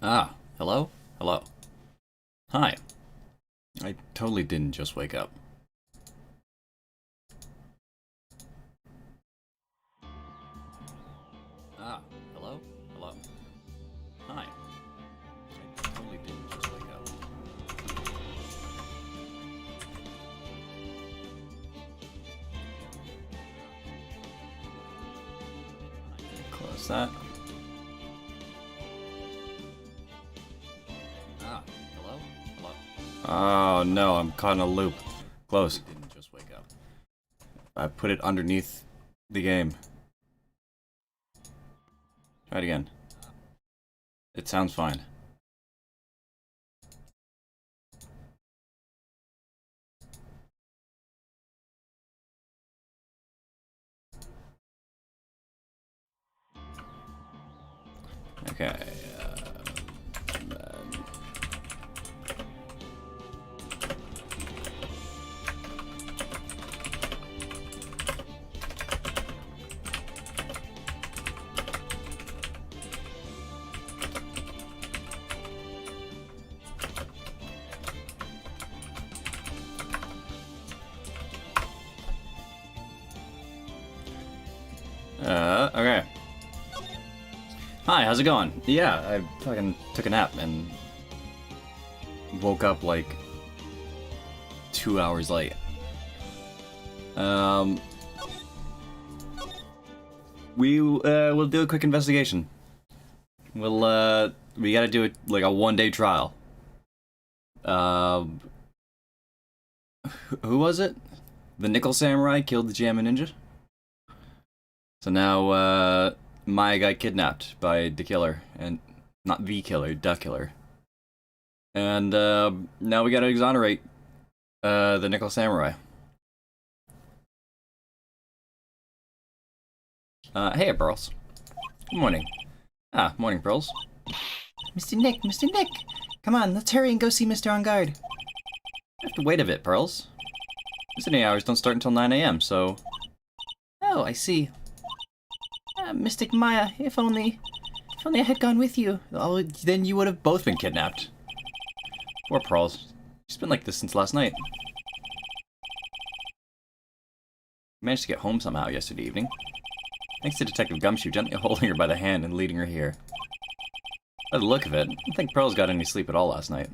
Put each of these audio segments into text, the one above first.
Ah, hello? Hello. Hi. I totally didn't just wake up. Ah, hello? Hello. Hi. I totally didn't just wake up. Close that. Ah, hello? Hello. Oh no, I'm caught in a loop. Close. I didn't just wake up. I put it underneath the game. Try it again. It sounds fine. Okay. Okay. Hi, how's it going? Yeah, I fucking took a nap and woke up like 2 hours late. We'll do a quick investigation. We gotta do it like a one-day trial. Who was it? The Nickel Samurai killed the Jammin' Ninja? So now, Maya got kidnapped by the killer, and not the killer, the killer. And now we gotta exonerate the Nickel Samurai. Hey, Pearls. Good morning. Ah, morning, Pearls. Mr. Nick, come on, let's hurry and go see Mr. On Guard. I have to wait a bit, Pearls. Visiting hours don't start until 9 a.m., so... Oh, I see. Mystic Maya, if only I had gone with you. Oh, then you would have both been kidnapped. Poor Pearls. She's been like this since last night. Managed to get home somehow yesterday evening. Thanks to Detective Gumshoe gently holding her by the hand and leading her here. By the look of it, I don't think Pearls got any sleep at all last night.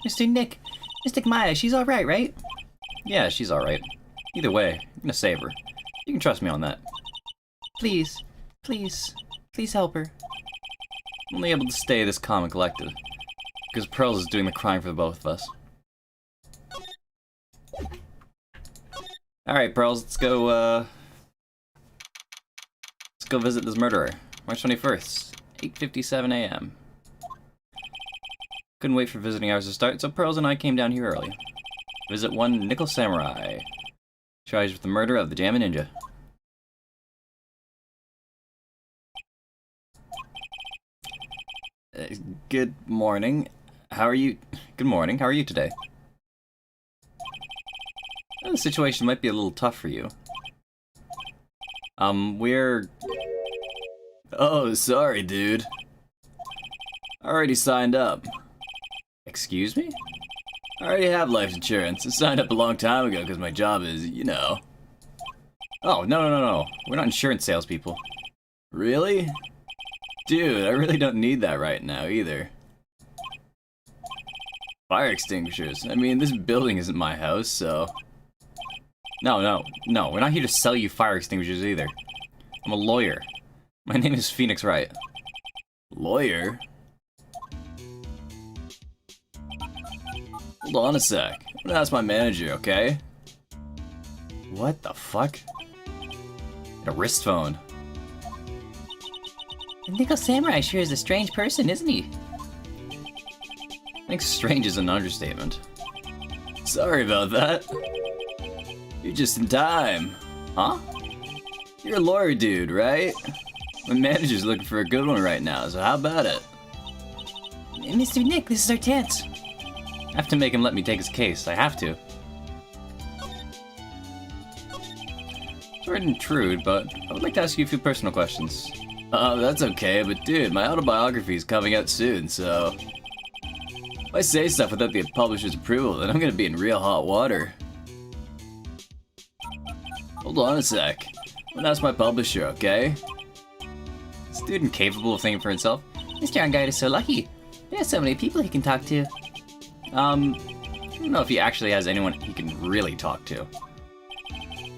Mr. Nick, Mystic Maya, she's alright, right? Yeah, she's alright. Either way, I'm gonna save her. You can trust me on that. Please help her. I'm only able to stay this calm and collected because Pearls is doing the crying for the both of us. Alright, Pearls, let's go visit this murderer. March 21st, 8:57 a.m. Couldn't wait for visiting hours to start, so Pearls and I came down here early. Visit one Nickel Samurai, charged with the murder of the Jammin' Ninja. Good morning. How are you? Good morning. How are you today? The situation might be a little tough for you. We're... Oh, sorry, dude. I already signed up. Excuse me? I already have life insurance. I signed up a long time ago because my job is, you know... Oh, no. We're not insurance salespeople. Really? Dude, I really don't need that right now, either. Fire extinguishers. I mean, this building isn't my house, so... No, we're not here to sell you fire extinguishers, either. I'm a lawyer. My name is Phoenix Wright. Lawyer? Hold on a sec. I'm gonna ask my manager, okay? What the fuck? A wrist phone. The Nickel Samurai sure is a strange person, isn't he? I think strange is an understatement. Sorry about that. You're just in time. Huh? You're a lawyer dude, right? My manager's looking for a good one right now, so how about it? Mr. Nick, this is our chance. I have to make him let me take his case. I have to. Sorry to intrude, but I would like to ask you a few personal questions. That's okay, but dude, my autobiography is coming out soon, so... If I say stuff without the publisher's approval, then I'm gonna be in real hot water. Hold on a sec. I'm gonna ask my publisher, okay? Is the dude incapable of thinking for himself? Mr. Engard is so lucky. There are so many people he can talk to. I don't know if he actually has anyone he can really talk to.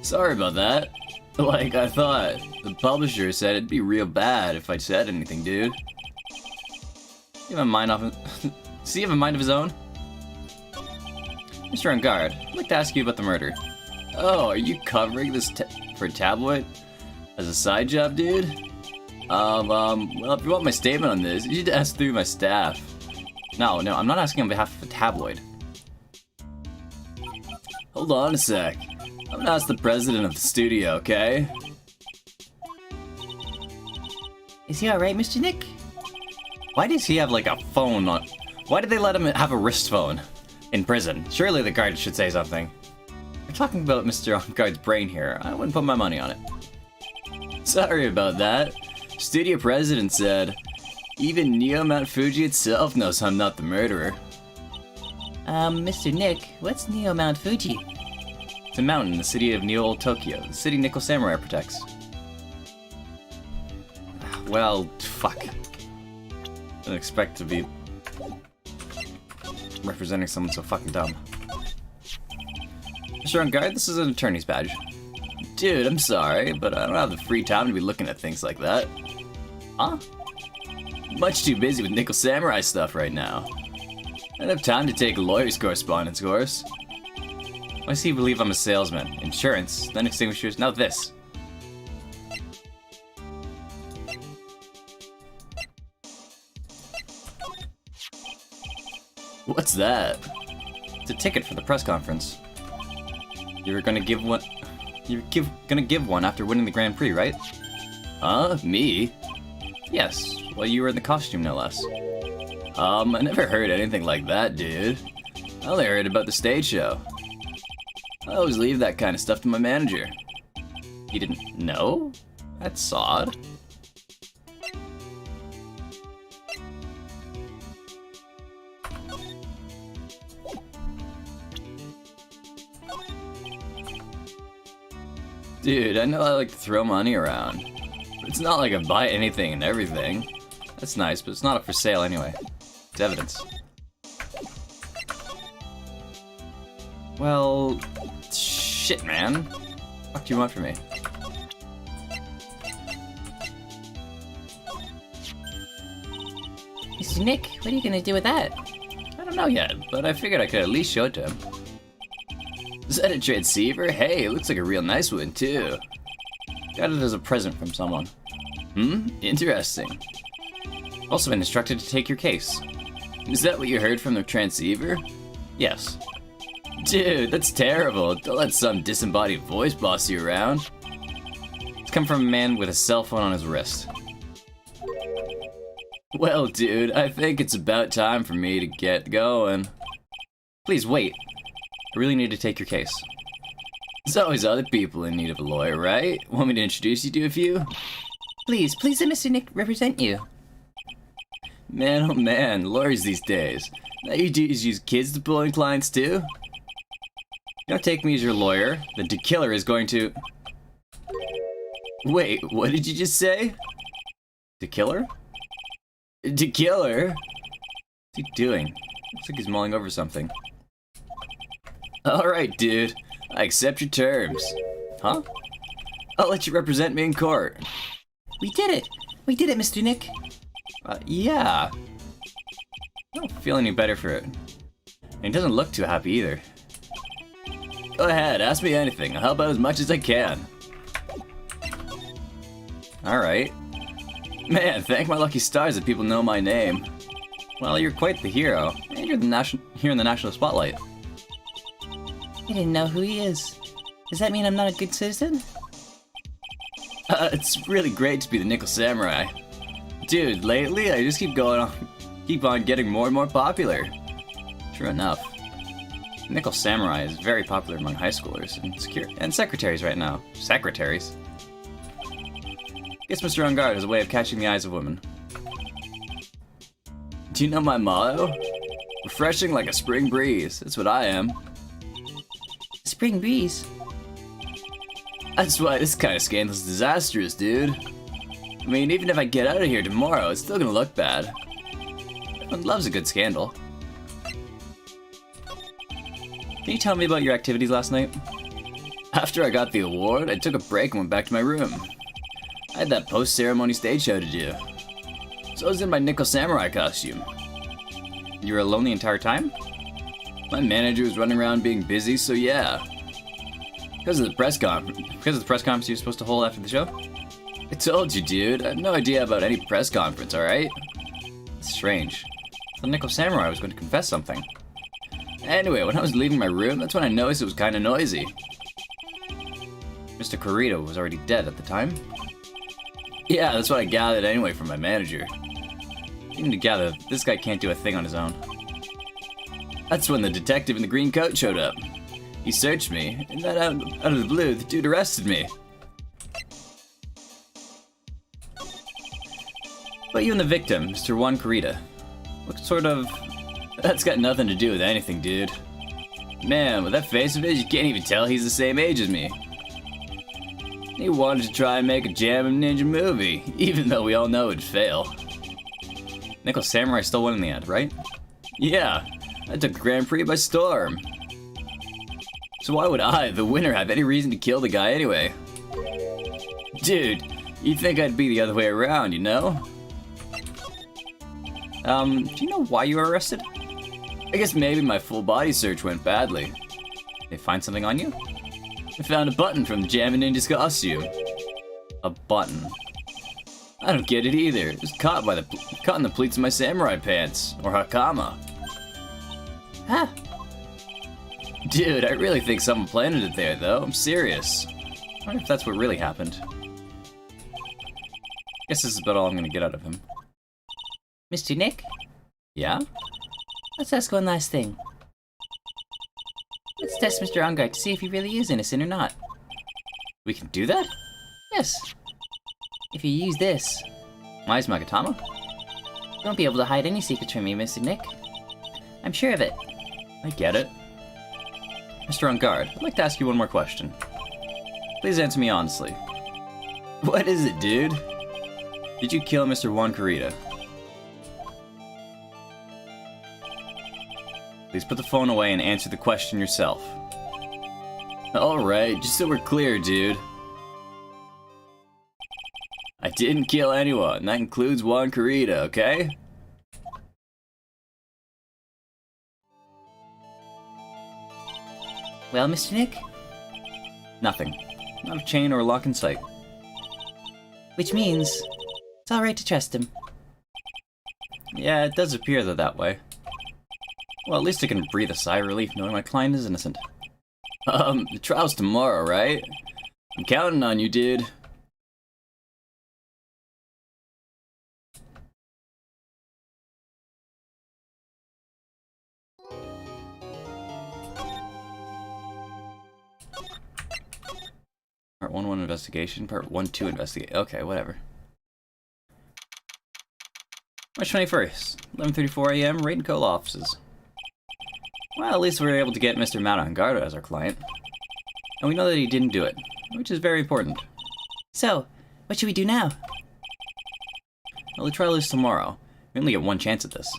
Sorry about that. Like, I thought. The publisher said it'd be real bad if I said anything, dude. You have a mind off... Does he have a mind of his own? Mr. Engard, I'd like to ask you about the murder. Oh, are you covering this for a tabloid? As a side job, dude? Well, if you want my statement on this, you should ask through my staff. No, I'm not asking on behalf of a tabloid. Hold on a sec. I'm gonna ask the president of the studio, okay? Is he alright, Mr. Nick? Why does he have like a phone on? Why did they let him have a wrist phone in prison? Surely the guard should say something. We're talking about Mr. Guard's brain here. I wouldn't put my money on it. Sorry about that. Studio president said, even Neo Mount Fuji itself knows I'm not the murderer. Mr. Nick, what's Neo Mount Fuji? It's a mountain in the city of Neo Tokyo, the city Nickel Samurai protects. Well, fuck. I didn't expect to be representing someone so fucking dumb. Mr. Engard, this is an attorney's badge. Dude, I'm sorry, but I don't have the free time to be looking at things like that. Huh? Much too busy with Nickel Samurai stuff right now. I don't have time to take a lawyer's correspondence course. Why does he believe I'm a salesman? Insurance, then extinguishers, now this. What's that? It's a ticket for the press conference. You were gonna give one. Gonna give one after winning the Grand Prix, right? Huh? Me? Yes. Well, you were in the costume, no less. I never heard anything like that, dude. I only heard about the stage show. I always leave that kind of stuff to my manager. He didn't know? That's odd. Dude, I know I like to throw money around, but it's not like I buy anything and everything. That's nice, but it's not up for sale anyway. It's evidence. Well, shit, man. What do you want from me? Mr. Nick, what are you gonna do with that? I don't know yet, but I figured I could at least show it to him. Is that a transceiver? Hey, it looks like a real nice one, too. Got it as a present from someone. Interesting. Also been instructed to take your case. Is that what you heard from the transceiver? Yes. Dude, that's terrible. Don't let some disembodied voice boss you around. It's come from a man with a cell phone on his wrist. Well, dude, I think it's about time for me to get going. Please wait. I really need to take your case. There's always other people in need of a lawyer, right? Want me to introduce you to a few? Please let Mr. Nick represent you. Man, oh man, lawyers these days. Now you dudes use kids to pull in clients too? You don't take me as your lawyer, then To Killer is going to... Wait, what did you just say? To Killer? To Killer? What's he doing? Looks like he's mulling over something. Alright, dude. I accept your terms. Huh? I'll let you represent me in court. We did it! We did it, Mr. Nick! Yeah. I don't feel any better for it. And he doesn't look too happy either. Go ahead, ask me anything. I'll help out as much as I can. Alright. Man, thank my lucky stars that people know my name. Well, you're quite the hero. And you're here in the national spotlight. I didn't know who he is. Does that mean I'm not a good citizen? It's really great to be the Nickel Samurai. Dude, lately I just keep on getting more and more popular. True enough. Nickel Samurai is very popular among high schoolers and secretaries right now. Secretaries? guess Mr. On Guard has a way of catching the eyes of women. Do you know my motto? Refreshing like a spring breeze. That's what I am. Spring breeze? That's why this kind of scandal's disastrous, dude. I mean, even if I get out of here tomorrow, it's still gonna look bad. Everyone loves a good scandal. Can you tell me about your activities last night? After I got the award, I took a break and went back to my room. I had that post-ceremony stage show to do. So I was in my nickel samurai costume. You were alone the entire time? My manager was running around being busy, so yeah. Because of the press conference you were supposed to hold after the show? I told you, dude. I had no idea about any press conference, alright? It's strange. The nickel samurai was going to confess something. Anyway, when I was leaving my room, that's when I noticed it was kind of noisy. Mr. Kurita was already dead at the time. Yeah, that's what I gathered anyway from my manager. Even to gather, this guy can't do a thing on his own. That's when the detective in the green coat showed up. He searched me, and then out of the blue, the dude arrested me. But you and the victim, Mr. Juan Kurita, look sort of... That's got nothing to do with anything, dude. Man, with that face of his, you can't even tell he's the same age as me. He wanted to try and make a Jam Ninja movie, even though we all know it'd fail. Nickel Samurai still won in the end, right? Yeah, I took the Grand Prix by storm. So why would I, the winner, have any reason to kill the guy anyway? Dude, you'd think I'd be the other way around, you know? Do you know why you were arrested? I guess maybe my full body search went badly. They find something on you? I found a button from the Jammin' Ninja's costume. A button. I don't get it either. It was caught in the pleats of my samurai pants, or hakama. Huh? Dude, I really think someone planted it there, though. I'm serious. I wonder if that's what really happened. Guess this is about all I'm gonna get out of him. Mr. Nick? Yeah? Let's ask one last thing. Let's test Mr. On Guard to see if he really is innocent or not. We can do that? Yes. If you use this, Why's Magatama? you won't be able to hide any secrets from me, Mr. Nick. I'm sure of it. I get it. Mr. On Guard, I'd like to ask you one more question. Please answer me honestly. What is it, dude? Did you kill Mr. Juan Kurita? Please put the phone away and answer the question yourself. Alright, just so we're clear, dude. I didn't kill anyone. That includes Juan Kurita, okay? Well, Mr. Nick? Nothing. Not a chain or a lock in sight. Which means it's alright to trust him. Yeah, it does appear that way. Well, at least I can breathe a sigh of relief knowing my client is innocent. The trial's tomorrow, right? I'm counting on you, dude. Part 1-1 investigation, Part 1-2 investigate. Okay, whatever. March 21st, 11:34 a.m., Raid and Cola offices. Well, at least we were able to get Mr. Matangardo as our client. And we know that he didn't do it, which is very important. So, what should we do now? Well, the trial is tomorrow. We only get one chance at this.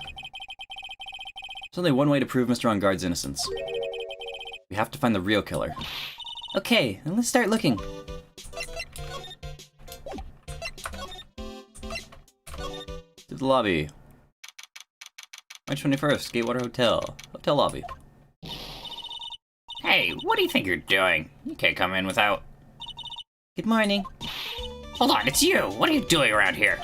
There's only one way to prove Mr. On Guard's innocence. We have to find the real killer. Okay, then let's start looking. To the lobby. March 21st, Gatewater Hotel. Hotel lobby. Hey, what do you think you're doing? You can't come in without... Good morning. Hold on, it's you! What are you doing around here?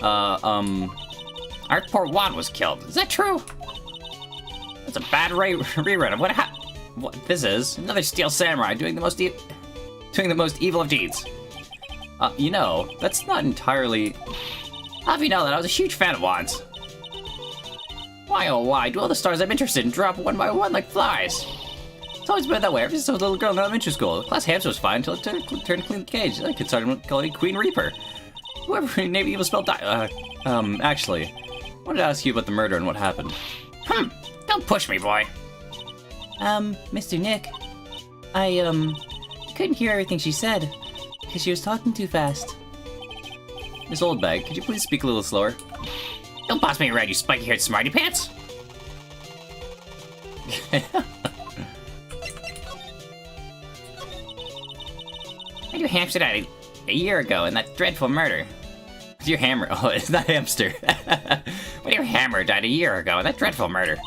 Our poor Juan was killed. Is that true? That's a bad rerun of what this is. Another Steel Samurai doing the most evil of deeds. You know, that's not entirely... How have you know that? I was a huge fan of Juan's. Why, oh why, do all the stars I'm interested in drop one by one like flies? It's always been that way ever since I was a little girl in elementary school. Class hamster was fine until it turned clean the cage. I could start calling it Queen Reaper. Whoever named evil spell died. Actually, I wanted to ask you about the murder and what happened. Don't push me, boy. Mr. Nick, I couldn't hear everything she said because she was talking too fast. Miss Oldbag, could you please speak a little slower? Don't boss me around, you spiky-haired smarty pants. I do hamster died a year ago in that dreadful murder. Your hammer. Oh, it's not hamster. But your hammer died a year ago in that dreadful murder.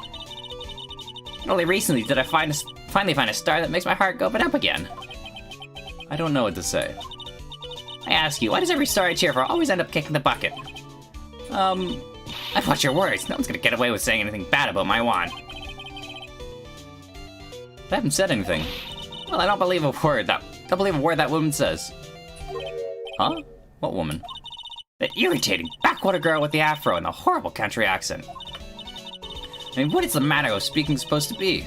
And only recently did I finally find a star that makes my heart go up again. I don't know what to say. I ask you, why does every star I cheer for always end up kicking the bucket? I've watched your words. No one's gonna get away with saying anything bad about my wand. I haven't said anything. Well, I don't believe a word that woman says. Huh? What woman? That irritating backwater girl with the afro and the horrible country accent. I mean, what is the matter of speaking supposed to be?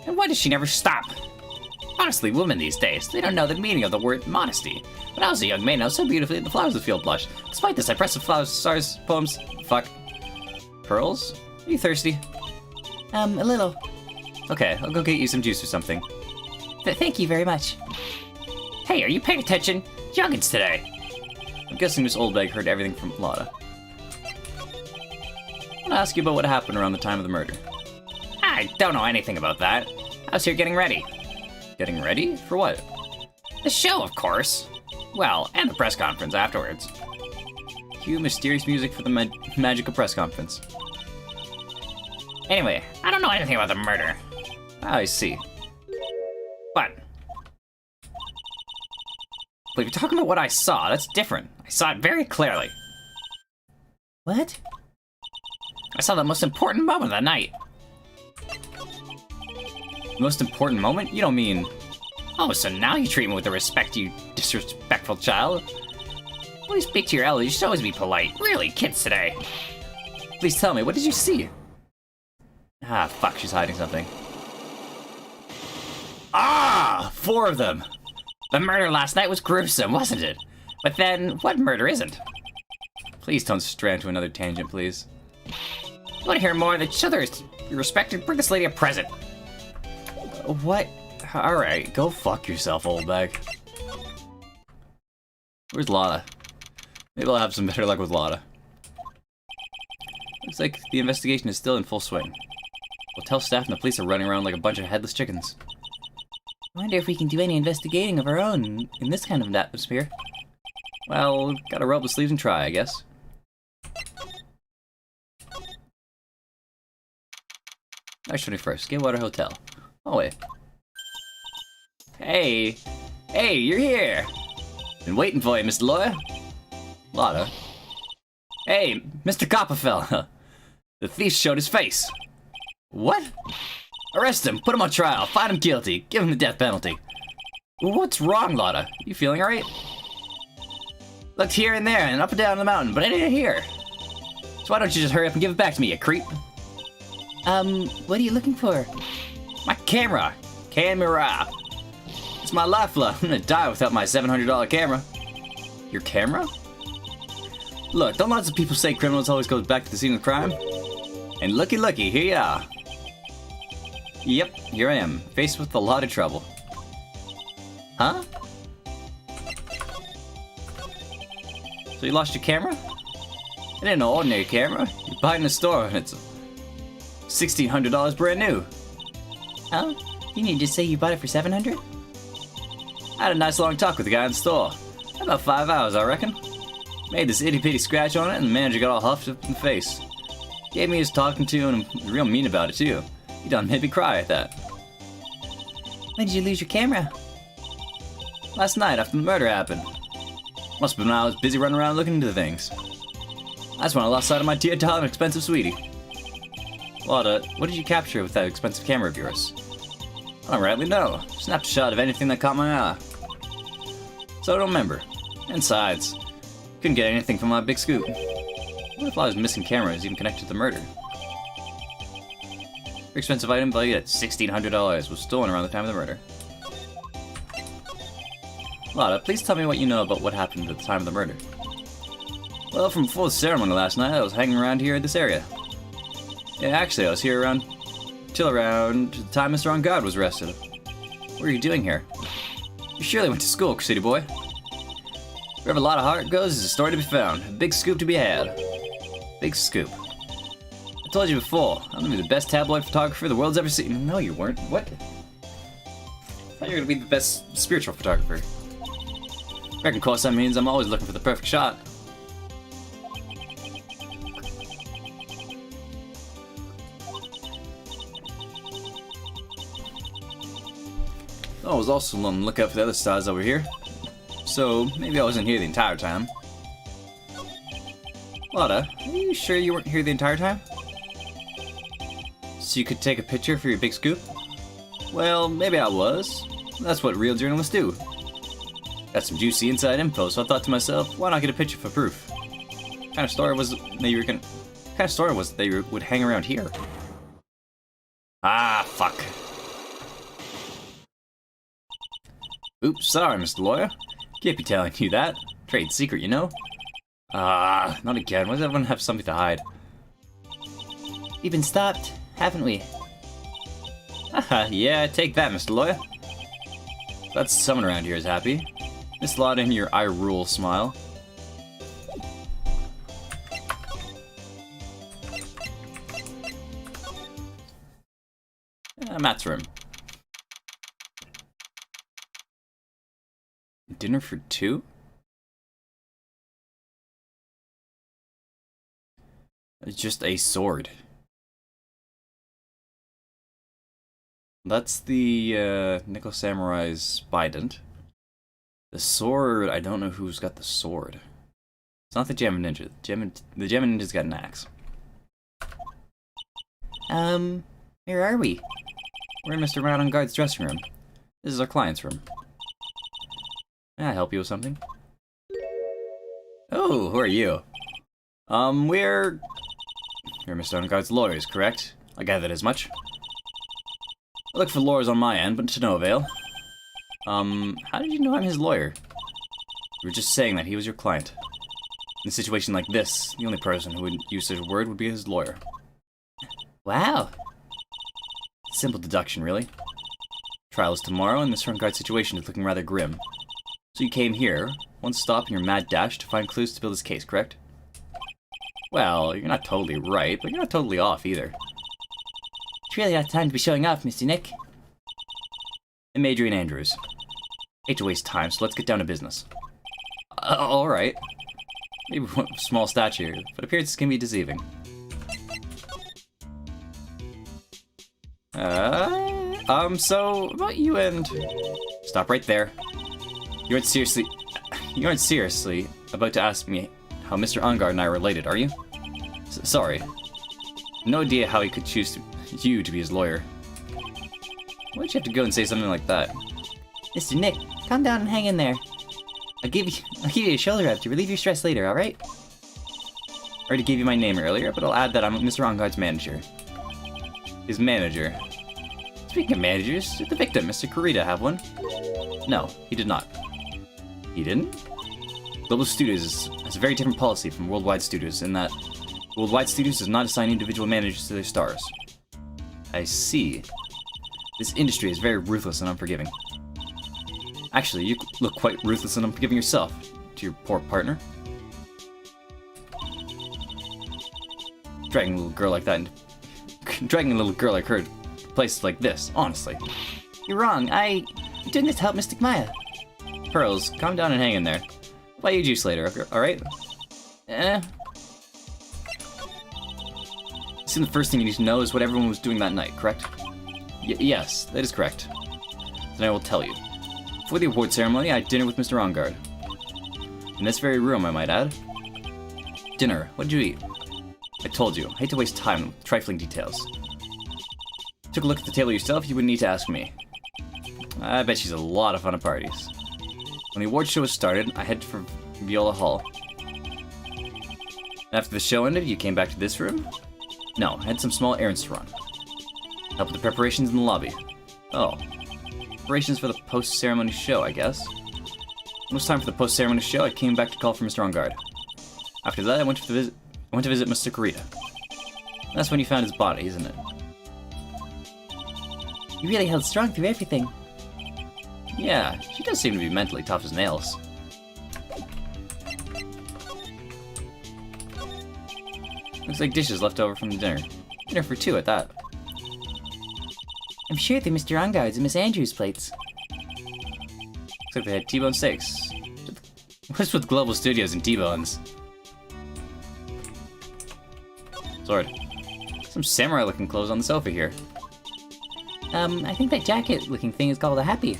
And why does she never stop? Honestly, women these days, they don't know the meaning of the word modesty. When I was a young maiden, I was so beautifully that the flowers of the field blushed. Despite this, I pressed the flowers, stars, poems, fuck. Pearls? Are you thirsty? A little. Okay, I'll go get you some juice or something. Thank you very much. Hey, are you paying attention? Youngins today. I'm guessing Miss Oldbag heard everything from Lotta. I want to ask you about what happened around the time of the murder. I don't know anything about that. I was here getting ready. Getting ready? For what? The show, of course. Well, and the press conference afterwards. Cue mysterious music for the magical press conference. Anyway, I don't know anything about the murder. I see. But But if you're talking about what I saw, that's different. I saw it very clearly. What? I saw the most important moment of the night. Most important moment? You don't mean... Oh, so now you treat me with the respect, you disrespectful child. When you speak to your elders, you should always be polite. Really, kids today. Please tell me, what did you see? Ah, fuck, she's hiding something. Ah! 4 of them! The murder last night was gruesome, wasn't it? But then, what murder isn't? Please don't strand to another tangent, please. You want to hear more of each other? Be respected. Bring this lady a present. What? Alright, go fuck yourself, old bag. Where's Lotta? Maybe I'll have some better luck with Lotta. Looks like the investigation is still in full swing. Hotel staff and the police are running around like a bunch of headless chickens. I wonder if we can do any investigating of our own in this kind of an atmosphere. Well, gotta roll up the sleeves and try, I guess. March 21st, Gatewater Hotel. Oh, wait. Hey! Hey, you're here! Been waiting for you, Mr. Lawyer. Lotta. Hey, Mr. Copperfell. The thief showed his face. What? Arrest him, put him on trial, find him guilty, give him the death penalty. What's wrong, Lotta? You feeling alright? Looked here and there and up and down the mountain, but I didn't hear. So why don't you just hurry up and give it back to me, you creep? What are you looking for? My camera. Camera. It's my lifeblood. I'm gonna die without my $700 camera. Your camera? Look, don't lots of people say criminals always go back to the scene of crime? And looky, here you are. Yep, here I am, faced with a lot of trouble. Huh? So you lost your camera? It ain't an ordinary camera. You buy it in a store and it's $1,600 brand new. Oh? You need to say you bought it for $700? I had a nice long talk with the guy in the store. About 5 hours, I reckon. Made this itty-bitty scratch on it and the manager got all huffed up in the face. Gave me his talking to and real mean about it too. He done made me cry at that. When did you lose your camera? Last night after the murder happened. Must have been when I was busy running around looking into things. That's when I lost sight of my $10 expensive sweetie. Lotta, what did you capture with that expensive camera of yours? I don't rightly know. Snapped a shot of anything that caught my eye. So I don't remember. And besides, couldn't get anything from my big scoop. What if Lotta's missing camera is even connected to the murder? Very expensive item valued at $1,600 was stolen around the time of the murder. Lada, please tell me what you know about what happened at the time of the murder. Well, from before the ceremony last night, I was hanging around here in this area. Yeah, actually, I was here till around the time Mr. On Guard was arrested. What are you doing here? You surely went to school, City Boy. Wherever a lot of heart goes, there's a story to be found. A big scoop to be had. Big scoop. I told you before, I'm gonna be the best tabloid photographer the world's ever seen. No, you weren't. What? I thought you were gonna be the best spiritual photographer. I reckon, of course, that means I'm always looking for the perfect shot. I was also on the lookout for the other stars over here. So, maybe I wasn't here the entire time. Lada, are you sure you weren't here the entire time? So you could take a picture for your big scoop? Well, maybe I was. That's what real journalists do. Got some juicy inside info, so I thought to myself, why not get a picture for proof? What kind of story was that you were gonna... What kind of story was it that you would hang around here? Ah, fuck. Oops, sorry, Mr. Lawyer. Can't be telling you that. Trade secret, you know? Ah, not again. Why does everyone have something to hide? We've been stopped, haven't we? Haha, yeah, take that, Mr. Lawyer. Glad someone around here is happy. Miss Lada in your I rule smile. Matt's room. Dinner for two? It's just a sword. That's the Nickel Samurai's bident. The sword, I don't know who's got the sword. It's not the Gemma Ninja. The Gemma Ninja's got an axe. Where are we? We're in Mr. Rat on Guard's dressing room. This is our client's room. Can I help you with something? Oh, who are you? You're Mr. On Guard's lawyers, correct? I gathered as much. I look for lawyers on my end, but to no avail. How did you know I'm his lawyer? You were just saying that he was your client. In a situation like this, the only person who would use such a word would be his lawyer. Wow. Simple deduction, really. Trial is tomorrow, and this front guard situation is looking rather grim. So you came here, one stop in your mad dash to find clues to build his case, correct? Well, you're not totally right, but you're not totally off either. It's really not time to be showing off, Mr. Nick. I'm Adrian Andrews. Hate to waste time, so let's get down to business. Alright. Maybe one small stature, but appearances can be deceiving. So, about you and... Stop right there. You aren't seriously about to ask me how Mr. Ongard and I are related, are you? Sorry. No idea how he could choose you to be his lawyer. Why'd you have to go and say something like that? Mr. Nick, calm down and hang in there. I'll give you a shoulder rub to relieve your stress later, alright? I already gave you my name earlier, but I'll add that I'm Mr. Ongard's manager. His manager. Speaking of managers, did the victim, Mr. Kurita, have one? No, he did not. He didn't? Global Studios has a very different policy from Worldwide Studios in that Worldwide Studios does not assign individual managers to their stars. I see. This industry is very ruthless and unforgiving. Actually, you look quite ruthless and unforgiving yourself to your poor partner. Dragging a little girl like that dragging a little girl like her to places like this, honestly. You're wrong. I'm doing this to help Mystic Maya. Pearls, calm down and hang in there. I'll buy you juice later, alright? Seems the first thing you need to know is what everyone was doing that night, correct? Yes, that is correct. Then I will tell you. Before the award ceremony, I had dinner with Mr. Ongard. In this very room, I might add. Dinner, what did you eat? I told you, I hate to waste time with trifling details. Took a look at the table yourself, you wouldn't need to ask me. I bet she's a lot of fun at parties. When the award show was started, I headed for Viola Hall. After the show ended, you came back to this room? No, I had some small errands to run. Help with the preparations in the lobby. Oh. Preparations for the post-ceremony show, I guess. When it was time for the post-ceremony show, I came back to call for Mr. Engard. After that, I went to visit Mr. Kurita. That's when you found his body, isn't it? You really held strong through everything. Yeah, she does seem to be mentally tough as nails. Looks like dishes left over from the dinner. Dinner for two at that. I'm sure they're Mr. Engard's and Miss Andrews' plates. Looks like they had T-bone steaks. What's with Global Studios and T-bones? Sword. Some samurai-looking clothes on the sofa here. I think that jacket-looking thing is called a happy.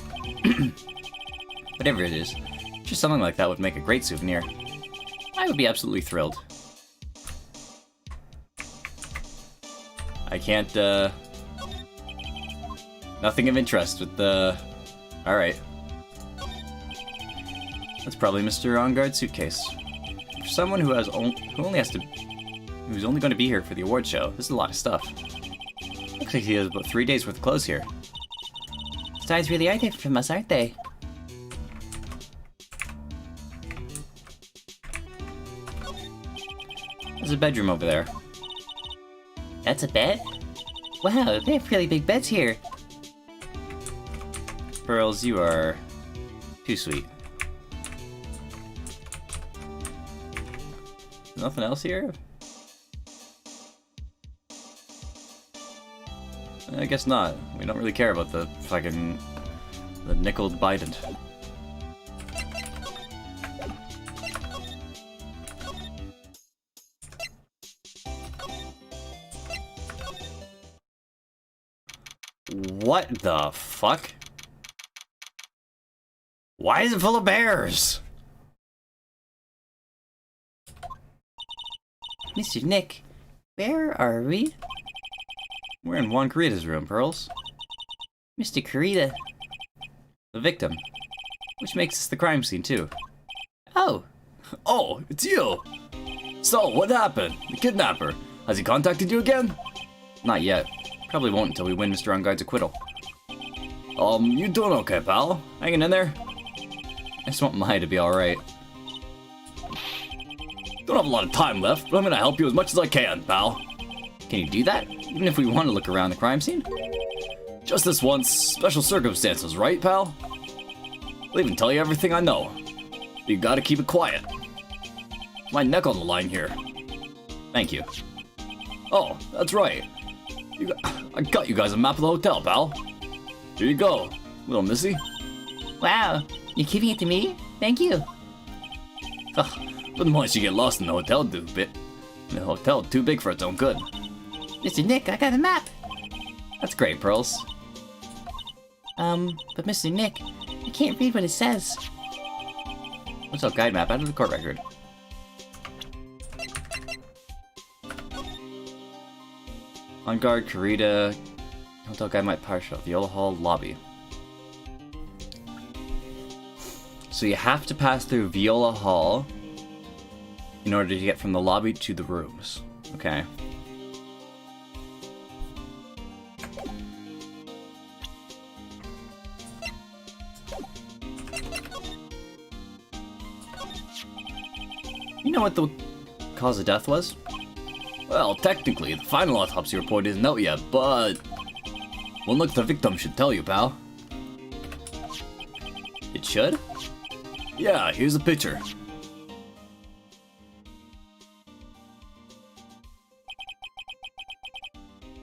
Whatever it is, just something like that would make a great souvenir. I would be absolutely thrilled. I can't, nothing of interest with the... Alright. That's probably Mr. Engard's suitcase. For someone who's only going to be here for the award show, this is a lot of stuff. Looks like he has about 3 days worth of clothes here. Stars really are different from us, aren't they? There's a bedroom over there. That's a bed? Wow, they have really big beds here. Pearls, you are too sweet. Nothing else here? I guess not. We don't really care about the fucking... the nickeled bident. What the fuck? Why is it full of bears? Mr. Nick, where are we? We're in Juan Kurita's room, Pearls. Mr. Kurita. The victim. Which makes this the crime scene, too. Oh, Oh, it's you! So, what happened? The kidnapper. Has he contacted you again? Not yet. Probably won't until we win Mr. Engard's acquittal. You doing okay, pal? Hanging in there? I just want Maya to be alright. Don't have a lot of time left, but I'm gonna help you as much as I can, pal. Can you do that? Even if we want to look around the crime scene? Just this once. Special circumstances, right, pal? I'll even tell you everything I know. But you gotta keep it quiet. My neck on the line here. Thank you. Oh, that's right. I got you guys a map of the hotel, pal. Here you go, little missy. wow. You're giving it to me? Thank you. Wouldn't want you to get lost in the hotel too big for its own good. Mr. Nick, I got a map. That's great, Pearls. But Mr. Nick, I can't read what it says. What's up, guide map? Out of the court record. On guard, Kurita. Hotel guide might partial. Viola Hall lobby. So you have to pass through Viola Hall in order to get from the lobby to the rooms. Okay. You know what the cause of death was? Well, technically, the final autopsy report isn't out yet, but one look at the victim should tell you, pal. It should? Yeah, here's a picture.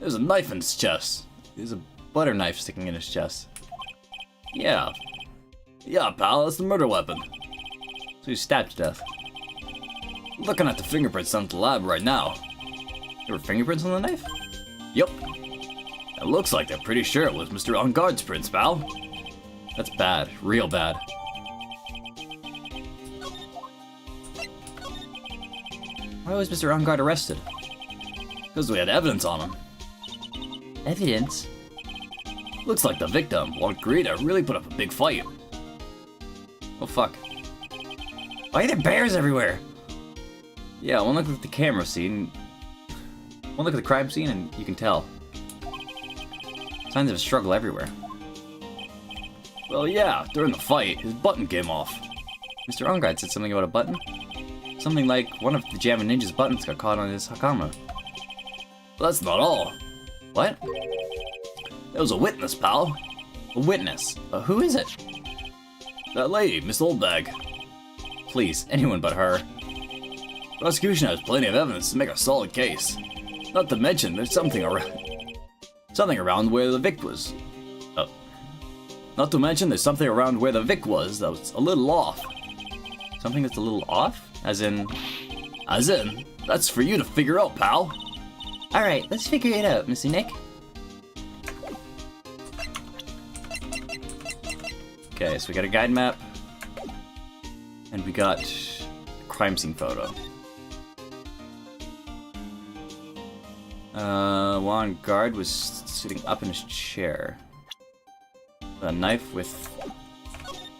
There's a knife in his chest. There's a butter knife sticking in his chest. Yeah. Yeah, pal, that's the murder weapon. So he's stabbed to death. Looking at the fingerprints down at the lab right now. There were fingerprints on the knife? Yup. It looks like they're pretty sure it was Mr. Engard's prints, pal. That's bad. Real bad. Why was Mr. Engard arrested? Because we had evidence on him. Evidence? Looks like the victim, Juan Kurita, really put up a big fight. Oh fuck. Why are there bears everywhere? Yeah, one look at the camera scene. One look at the crime scene and you can tell. Signs of a struggle everywhere. Well, yeah, during the fight, his button came off. Mr. Ongard said something about a button? Something like one of the Jammin' Ninja's buttons got caught on his Hakama. But that's not all. What? There was a witness, pal. A witness? Who is it? That lady, Miss Oldbag. Please, anyone but her. Prosecution has plenty of evidence to make a solid case. Not to mention, there's something around where the Vic was. Not to mention, there's something around where the Vic was that was a little off. Something that's a little off? As in, that's for you to figure out, pal. Alright, let's figure it out, Mr. Nick. Okay, so we got a guide map. And we got a crime scene photo. Juan Guard was sitting up in his chair. A knife with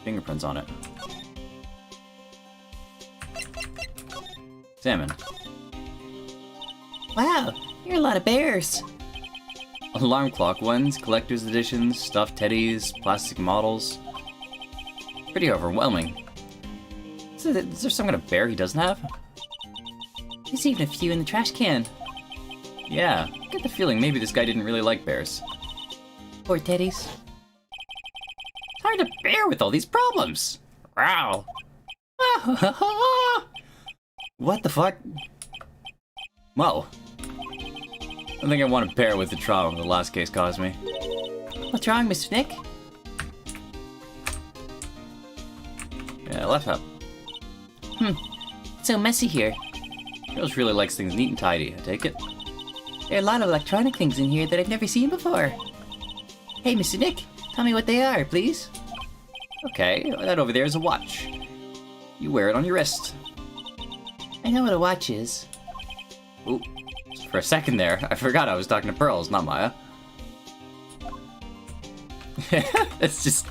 fingerprints on it. Examine. Wow, you're a lot of bears. Alarm clock ones, collector's editions, stuffed teddies, plastic models. Pretty overwhelming. Is there some kind of bear he doesn't have? There's even a few in the trash can. Yeah, I get the feeling maybe this guy didn't really like bears. Poor teddies. Hard to bear with all these problems. Wow. What the fuck? Whoa. I think I want to bear with the trauma the last case caused me. What's wrong, Mr. Nick? Yeah, left up. It's so messy here. Girls really likes things neat and tidy, I take it. There are a lot of electronic things in here that I've never seen before. Hey, Mr. Nick, tell me what they are, please. Okay, that over there is a watch. You wear it on your wrist. I know what a watch is. Ooh, for a second there, I forgot I was talking to Pearls, not Maya. Let's just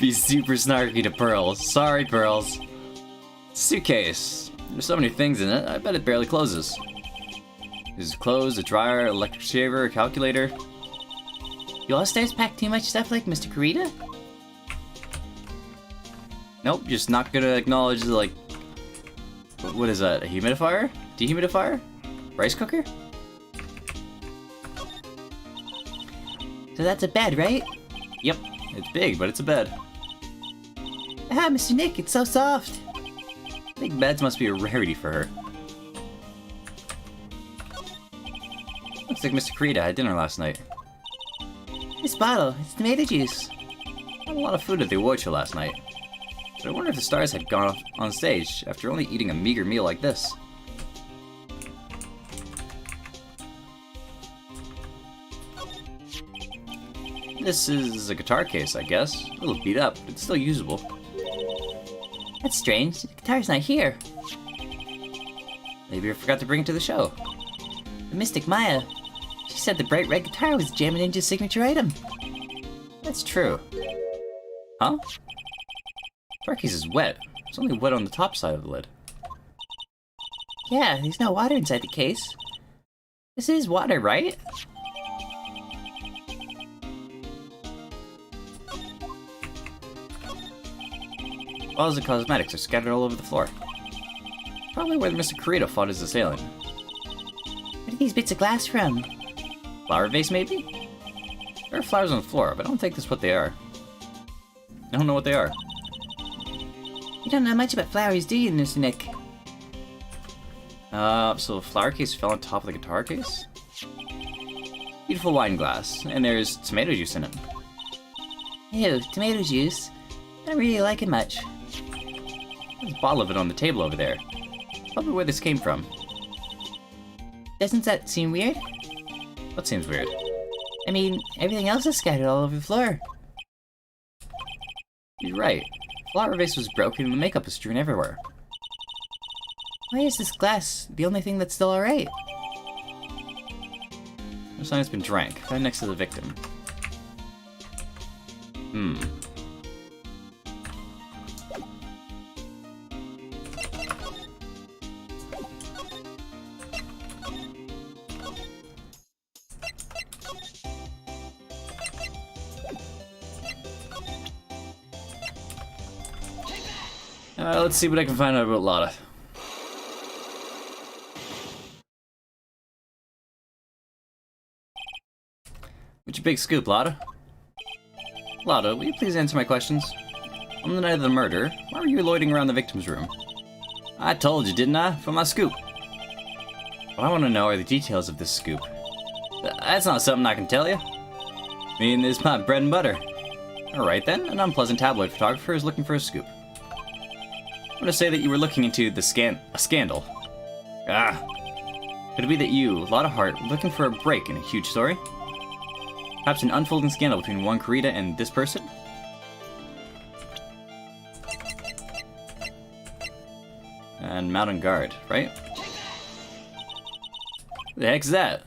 be super snarky to Pearls. Sorry, Pearls. Suitcase. There's so many things in it, I bet it barely closes. There's clothes, a dryer, electric shaver, a calculator. You all stars pack too much stuff like Mr. Kurita? Nope, just not gonna acknowledge, like... What is that, a humidifier? Dehumidifier? Rice cooker? So that's a bed, right? Yep, it's big, but it's a bed. Ah, Mr. Nick, it's so soft. Big beds must be a rarity for her. Looks like Mr. Kurita had dinner last night. This bottle, it's tomato juice. Had a lot of food at the award show last night. But I wonder if the stars had gone off on stage after only eating a meager meal like this. This is a guitar case, I guess. A little beat up, but it's still usable. That's strange. The guitar's not here. Maybe I forgot to bring it to the show. The Mystic Maya. She said the bright red guitar was Jammin' Ninja's signature item. That's true. Huh? Guitar case is wet. It's only wet on the top side of the lid. Yeah, there's no water inside the case. This is water, right? Bottles of cosmetics are scattered all over the floor. Probably where Mr. Kurita fought his assailant. Where are these bits of glass from? Flower vase, maybe? There are flowers on the floor, but I don't think that's what they are. I don't know what they are. You don't know much about flowers, do you, Mr. Nick? So the flower case fell on top of the guitar case? Beautiful wine glass, and there's tomato juice in it. Ew, tomato juice. I don't really like it much. There's a bottle of it on the table over there. Probably where this came from. Doesn't that seem weird? What seems weird? I mean, everything else is scattered all over the floor. You're right. The flower vase was broken and the makeup is strewn everywhere. Why is this glass the only thing that's still alright? No sign it's been drank. Right next to the victim. Let's see what I can find out about Lotta. What's your big scoop, Lotta? Lotta, will you please answer my questions? On the night of the murder, why were you loitering around the victim's room? I told you, didn't I? For my scoop. What I want to know are the details of this scoop. That's not something I can tell you. I mean, it's my bread and butter. Alright then, an unpleasant tabloid photographer is looking for a scoop. I'm gonna say that you were looking into a scandal. Ah. Could it be that you, Lotta Hart, were looking for a break in a huge story? Perhaps an unfolding scandal between one Kurita and this person? And mount on guard, right? Who the heck's that?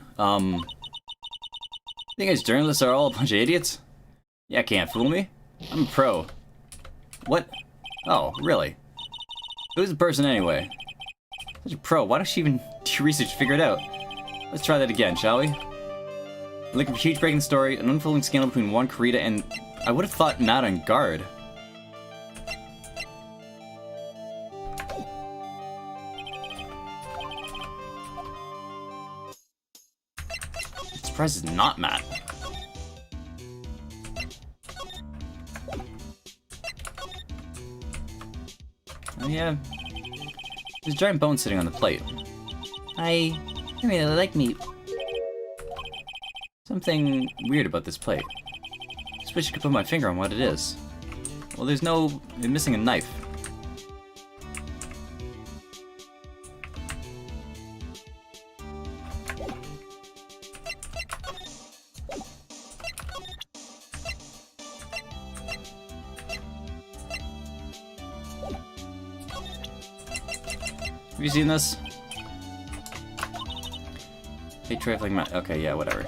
Think us journalists are all a bunch of idiots? Yeah, can't fool me. I'm a pro. What? Oh, really? Who's the person anyway? Such a pro, why don't she even do research to figure it out? Let's try that again, shall we? Looking for a huge break in the story, an unfolding scandal between one Kurita and... I would have thought not on guard. I'm surprised it's not Matt. Oh yeah. There's a giant bone sitting on the plate. I really like meat. Something weird about this plate. Just wish I could put my finger on what it is. Well, there's no... They're missing a knife. Have you seen this? Hey, trifling ma- okay, yeah, whatever.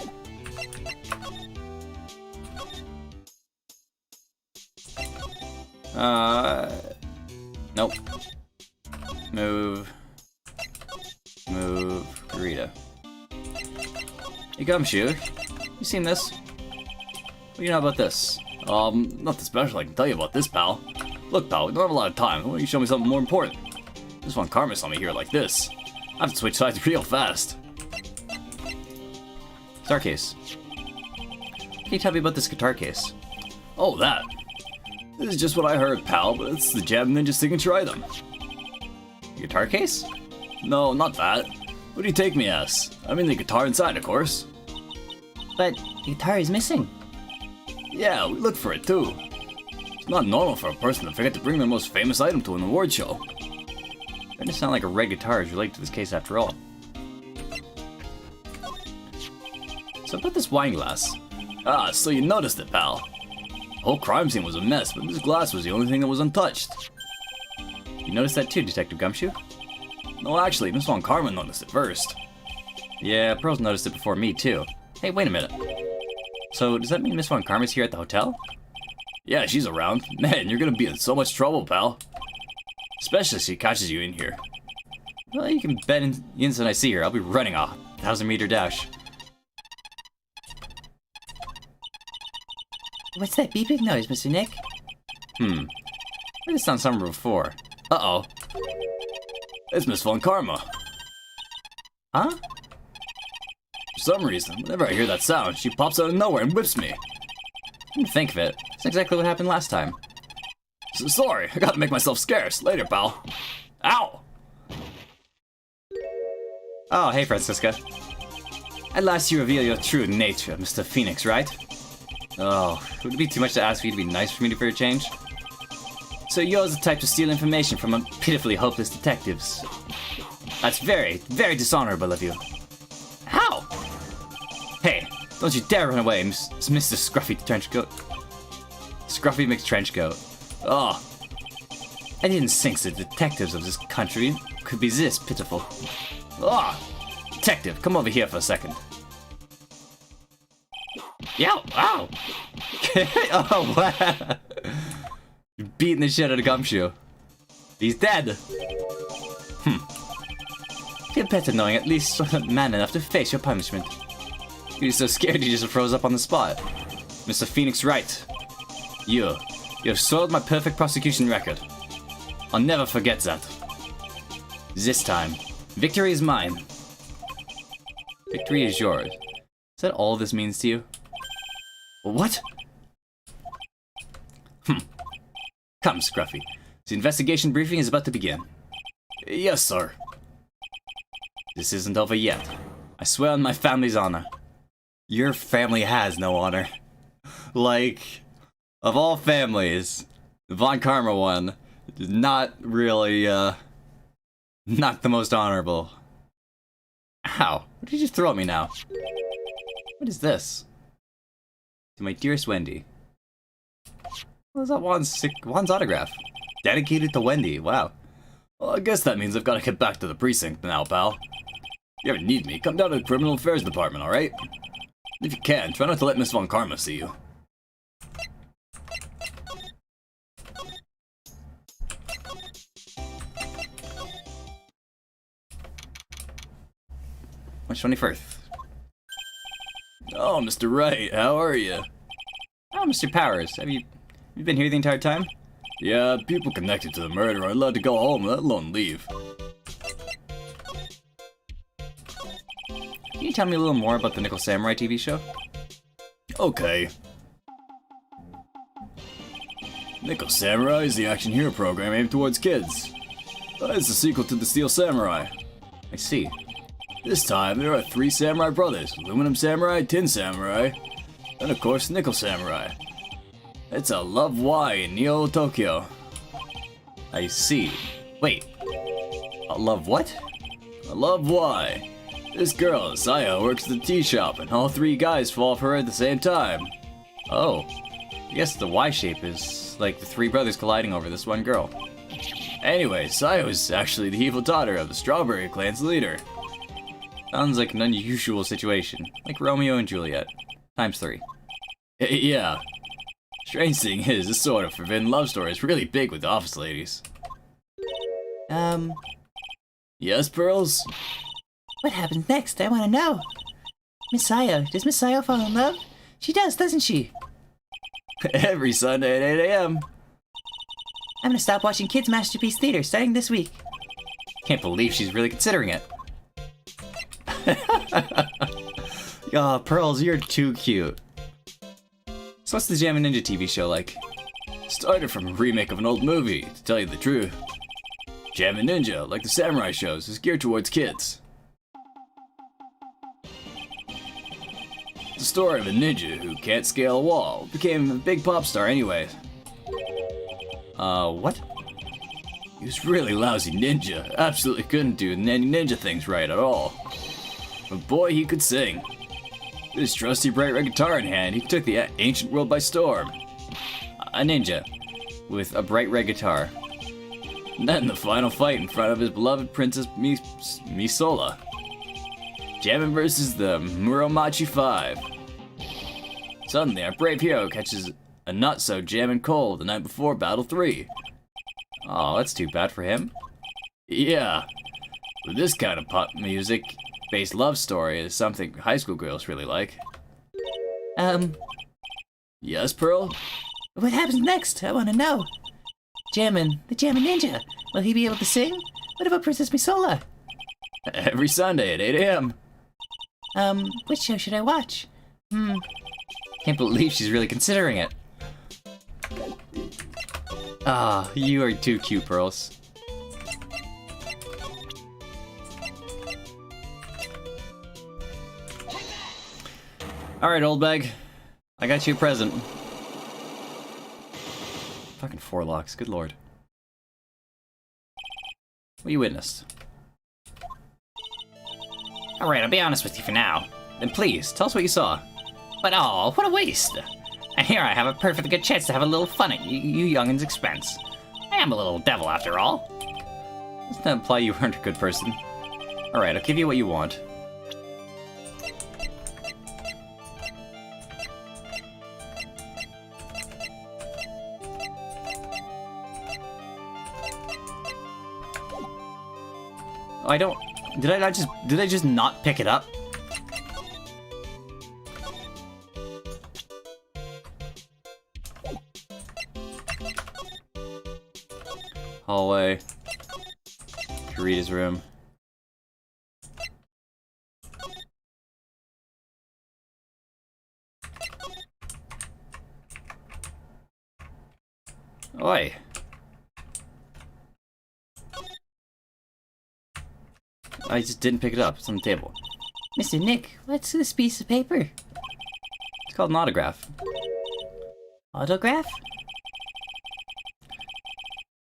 Nope. Move. Rita. Hey, Gumshoe. You seen this? What do you know about this? Nothing special I can tell you about this, pal. Look, pal, we don't have a lot of time. Why don't you show me something more important? This one Karma saw me here like this. I have to switch sides real fast. Guitar case. Can you tell me about this guitar case? Oh, that. This is just what I heard, pal, but it's the Jab Ninja signature item. Guitar case? No, not that. What do you take me as? I mean the guitar inside, of course. But the guitar is missing. Yeah, we looked for it too. It's not normal for a person to forget to bring their most famous item to an award show. It doesn't sound like a red guitar is related to this case after all. So about this wine glass. Ah, so you noticed it, pal. The whole crime scene was a mess, but this glass was the only thing that was untouched. You noticed that too, Detective Gumshoe? No, actually, Miss Von Karma noticed it first. Yeah, Pearl's noticed it before me too. Hey, wait a minute. So, does that mean Miss Von Karma's here at the hotel? Yeah, she's around. Man, you're gonna be in so much trouble, pal. Especially if she catches you in here. Well, you can bet the instant I see her, I'll be running a 1,000-meter dash. What's that beeping noise, Mr. Nick? Heard this sound somewhere before. Uh-oh. It's Miss Von Karma. Huh? For some reason, whenever I hear that sound, she pops out of nowhere and whips me. Come to think of it, that's exactly what happened last time. So sorry, I gotta make myself scarce. Later, pal. Ow! Oh, hey, Francisca. At last you reveal your true nature, Mr. Phoenix, right? Oh, would it be too much to ask for you to be nice for me for a change? So you're the type to steal information from pitifully hopeless detectives. That's very, very dishonorable of you. How? Hey, don't you dare run away, Mr. Scruffy Trenchcoat. Scruffy McTrenchcoat. Oh, I didn't think the detectives of this country could be this pitiful. Oh, detective, come over here for a second. Yow! Ow! Oh, wow! You're beating the shit out of Gumshoe. He's dead! Feel better knowing at least you're man enough to face your punishment. You're so scared you just froze up on the spot. Mr. Phoenix Wright. You have soiled my perfect prosecution record. I'll never forget that. This time, victory is mine. Victory is yours. Is that all this means to you? What? Come, Scruffy. The investigation briefing is about to begin. Yes, sir. This isn't over yet. I swear on my family's honor. Your family has no honor. Like, of all families, the Von Karma one is not really, not the most honorable. Ow, what did you just throw at me now? What is this? To my dearest Wendy. What is that Juan's autograph? Dedicated to Wendy, wow. Well, I guess that means I've got to get back to the precinct now, pal. If you ever need me, come down to the Criminal Affairs Department, alright? If you can, try not to let Miss Von Karma see you. March 21st. Oh, Mr. Wright, how are you? Oh, Mr. Powers, have you been here the entire time? Yeah, people connected to the murder are allowed to go home, let alone leave. Can you tell me a little more about the Nickel Samurai TV show? Okay. Nickel Samurai is the action hero program aimed towards kids. It's a sequel to the Steel Samurai. I see. This time, there are 3 samurai brothers, Aluminum Samurai, Tin Samurai, and of course, Nickel Samurai. It's a Love Y in Neo Tokyo. I see. Wait. A Love what? A Love Y. This girl, Saya, works at the tea shop, and all 3 guys fall for her at the same time. Oh. I guess the Y shape is like the 3 brothers colliding over this one girl. Anyway, Saya is actually the evil daughter of the Strawberry Clan's leader. Sounds like an unusual situation, like Romeo and Juliet, times 3. Yeah. Strange thing is, this sort of forbidden love story is really big with the office ladies. Yes, Pearls? What happens next? I want to know. Miss Sayo, does Miss Sayo fall in love? She does, doesn't she? Every Sunday at 8 a.m. I'm gonna stop watching Kids Masterpiece Theater starting this week. Can't believe she's really considering it. Aw, Pearls, you're too cute. So what's the Jammin' Ninja TV show like? Started from a remake of an old movie, to tell you the truth. Jammin' Ninja, like the samurai shows, is geared towards kids. It's the story of a ninja who can't scale a wall, became a big pop star anyway. What? He was really lousy ninja, absolutely couldn't do any ninja things right at all. But boy, he could sing. With his trusty bright red guitar in hand, he took the ancient world by storm. A ninja, with a bright red guitar. And then the final fight in front of his beloved Princess Misola. Jammin' versus the Muromachi 5. Suddenly, our brave hero catches a not-so-jammin' cold the night before Battle 3. Oh, that's too bad for him. Yeah, with this kind of pop music-based love story is something high school girls really like. Yes, Pearl? What happens next? I want to know. The Jammin' Ninja. Will he be able to sing? What about Princess Misola? Every Sunday at 8 a.m. Which show should I watch? Can't believe she's really considering it. Ah, you are too cute, Pearls. Alright, old bag. I got you a present. Fucking forelocks, good lord. What you witnessed? Alright, I'll be honest with you for now. Then please, tell us what you saw. But oh, what a waste! And here I have a perfectly good chance to have a little fun at you youngins' expense. I am a little devil after all. Doesn't that imply you weren't a good person? Alright, I'll give you what you want. I don't... Did I just not pick it up? Hallway. Kurita's room. Oi. I just didn't pick it up. It's on the table. Mr. Nick, what's this piece of paper? It's called an autograph. Autograph?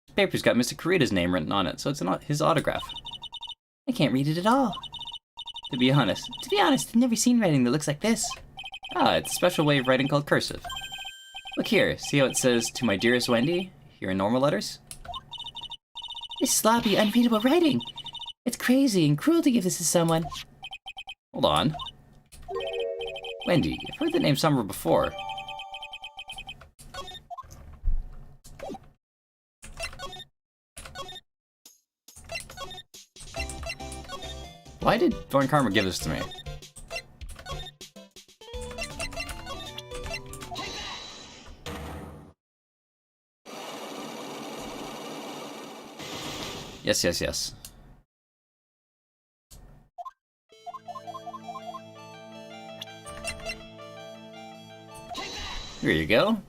This paper's got Mr. Kurita's name written on it, so it's not his autograph. I can't read it at all. To be honest. I've never seen writing that looks like this. Ah, it's a special way of writing called cursive. Look here, see how it says, "To my dearest Wendy," here in normal letters? This sloppy, unreadable writing. It's crazy and cruel to give this to someone. Hold on. Wendy, I've heard the name somewhere before. Why did Thorn Karma give this to me? Yes, yes, yes. Here you go.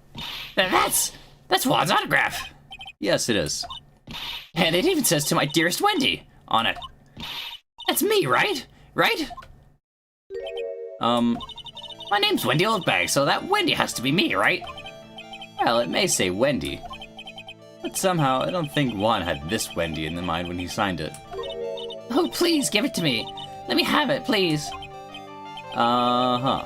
That's Juan's autograph. Yes, it is. And it even says "To my dearest Wendy" on it. That's me, right? Right? My name's Wendy Oldbag, so that Wendy has to be me, right? Well, it may say Wendy. But somehow, I don't think Juan had this Wendy in mind when he signed it. Oh, please, give it to me. Let me have it, please. Uh-huh.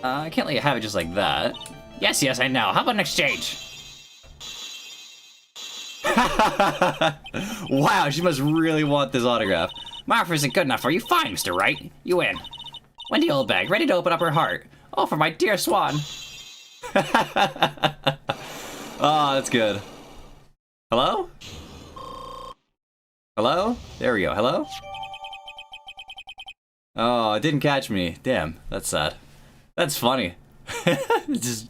I can't let you have it just like that. Yes, I know. How about an exchange? Wow, she must really want this autograph. My offer isn't good enough for you. Fine, Mr. Wright. You win. Wendy Oldbag, ready to open up her heart. Oh, for my dear Swan. Oh, that's good. Hello? Hello? There we go. Hello? Oh, it didn't catch me. Damn, that's sad. That's funny. Just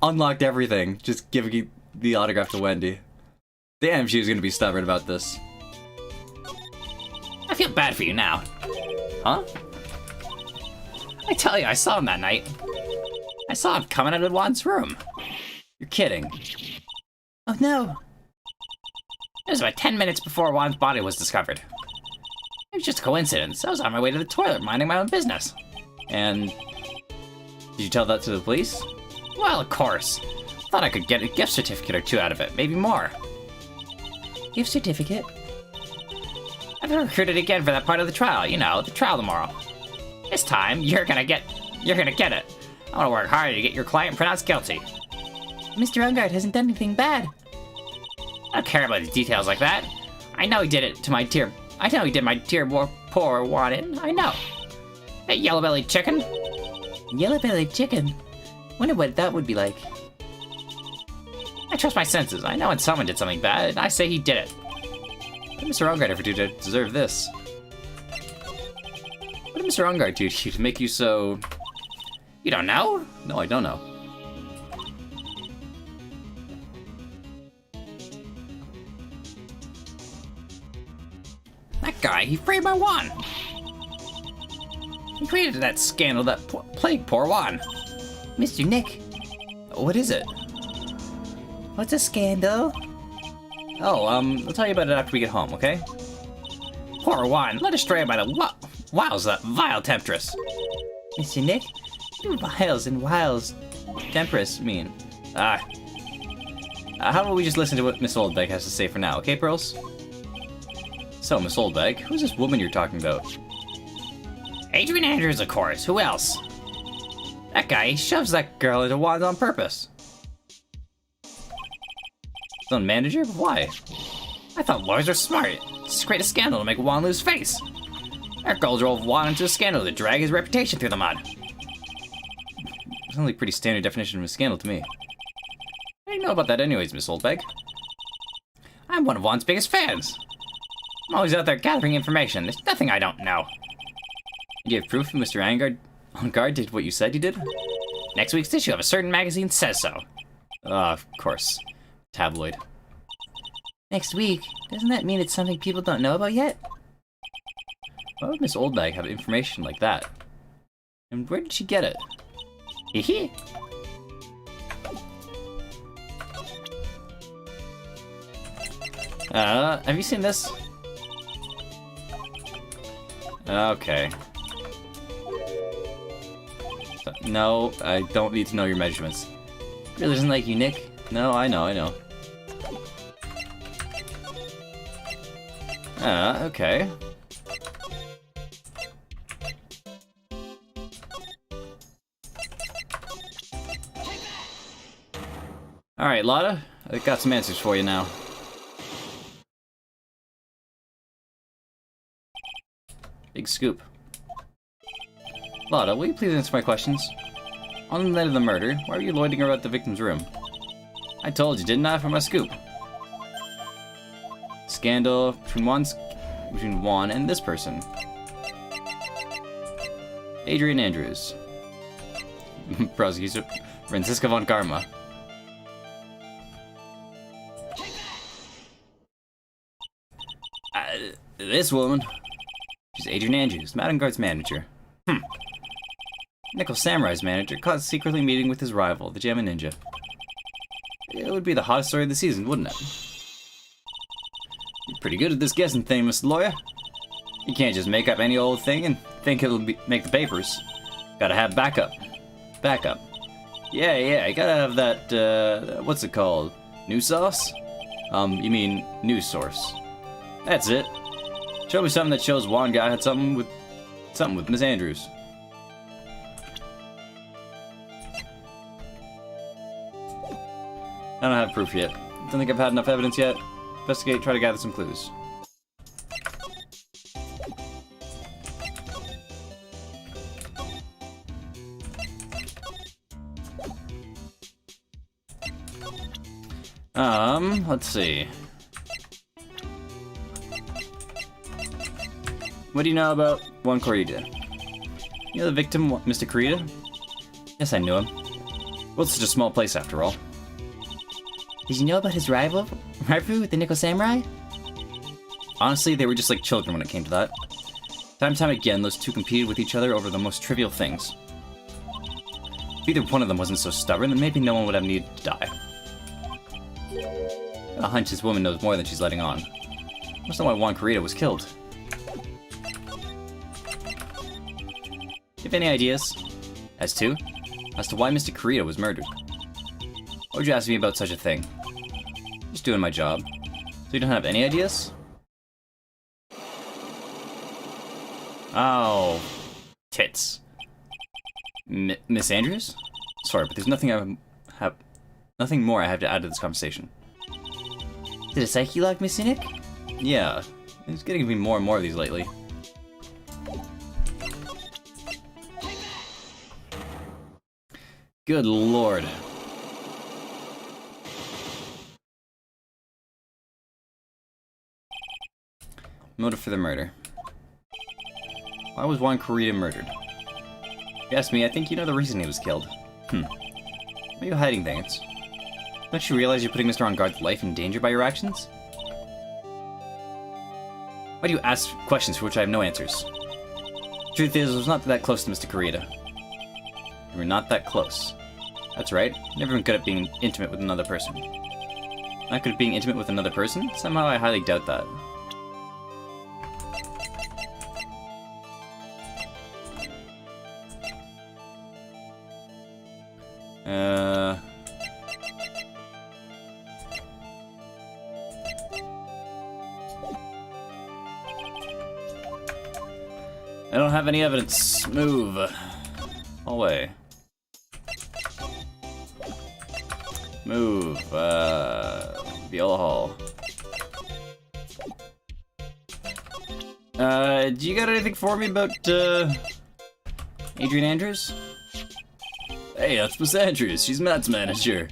unlocked everything. Just giving the autograph to Wendy. Damn, she was gonna be stubborn about this. I feel bad for you now. Huh? I tell you, I saw him that night. I saw him coming out of Juan's room. You're kidding. Oh no! It was about 10 minutes before Juan's body was discovered. It was just a coincidence. I was on my way to the toilet, minding my own business. And did you tell that to the police? Well, of course. Thought I could get a gift certificate or two out of it, maybe more. Gift certificate? I've been recruited again for that part of the trial. You know, the trial tomorrow. This time, you're gonna get it. I wanna work hard to get your client pronounced guilty. Mr. Ungard hasn't done anything bad. I don't care about the details like that. I know he did it to my dear... I know he did my dear poor Juan in. I know. That yellow-bellied chicken. Yellow-bellied chicken? Wonder what that would be like. I trust my senses. I know when someone did something bad, and I say he did it. What did Mr. Ungard ever do to deserve this? What did Mr. Ungard do to you to make you so... You don't know? No, I don't know. That guy, he framed my Juan. He created that scandal that plagued poor Juan. Mr. Nick, What is it? what's a scandal? Oh, I'll tell you about it after we get home, okay? Poor Juan, led astray by the wiles of that vile temptress. Mr. Nick, what do vials and wiles Temperance mean. How about we just listen to what Miss Oldbeg has to say for now, okay, Pearls? So, Miss Oldbeg, who's this woman you're talking about? Adrian Andrews, of course. Who else? That guy, he shoves that girl into Juan on purpose. His own manager? But why? I thought lawyers were smart. Just create a scandal to make Juan lose face. That girl drove Juan into a scandal to drag his reputation through the mud. It's only a pretty standard definition of a scandal to me. I didn't know about that anyways, Miss Oldbeg. I'm one of Juan's biggest fans. I'm always out there gathering information. There's nothing I don't know. Do you have proof Mr. Ungard did what you said you did? Next week's issue of a certain magazine says so. Of course. Tabloid. Next week? Doesn't that mean it's something people don't know about yet? Why would Miss Oldbag have information like that? And where did she get it? Hee Have you seen this? Okay. No, I don't need to know your measurements. Really doesn't like you, Nick. No, I know. Okay. Alright, Lotta, I've got some answers for you now. Big scoop. Lotta, will you please answer my questions? On the night of the murder, why were you loitering about the victim's room? I told you, didn't I, for my scoop? Scandal between Juan and this person. Adrian Andrews. Prosecutor Francisca von Karma. This woman. She's Adrian Andrews, Madame Guard's manager. Nickel Samurai's manager caught secretly meeting with his rival, the Jammin Ninja. It would be the hottest story of the season, wouldn't it? You're pretty good at this guessing thing, Mr. Lawyer. You can't just make up any old thing and think it'll make the papers. Gotta have backup. Backup. Yeah, you gotta have that, what's it called? News sauce? You mean news source. That's it. Show me something that shows one guy had something with Miss Andrews. I don't have proof yet. Don't think I've had enough evidence yet. Investigate, try to gather some clues. Let's see. What do you know about Juan Corrida? You know the victim, Mr. Corrida? Yes, I knew him. Well, it's such a small place after all. Did you know about his rivalry with the Nickel Samurai? Honestly, they were just like children when it came to that. Time and time again, those two competed with each other over the most trivial things. If either one of them wasn't so stubborn, then maybe no one would have needed to die. A hunch this woman knows more than she's letting on. Must know why Juan Corrida was killed. You have any ideas? As to why Mr. Corrida was murdered? Why would you ask me about such a thing? Just doing my job. So you don't have any ideas? Oh, tits. Miss Andrews? Sorry, but there's nothing nothing more I have to add to this conversation. Did a psyche log, Mr. Nick? Yeah, it's getting me more and more of these lately. Good lord. Motive for the murder. Why was Juan Corrida murdered? If you ask me, I think you know the reason he was killed. Why are you hiding things? Don't you realize you're putting Mr. On Guard's life in danger by your actions? Why do you ask questions for which I have no answers? Truth is, I was not that close to Mr. Corrida. You were not that close. That's right, never been good at being intimate with another person. Not good at being intimate with another person? Somehow I highly doubt that. I don't have any evidence. Move. Away. Move. Viola Hall. Do you got anything for me about, Adrian Andrews? Hey, that's Miss Andrews. She's Matt's manager.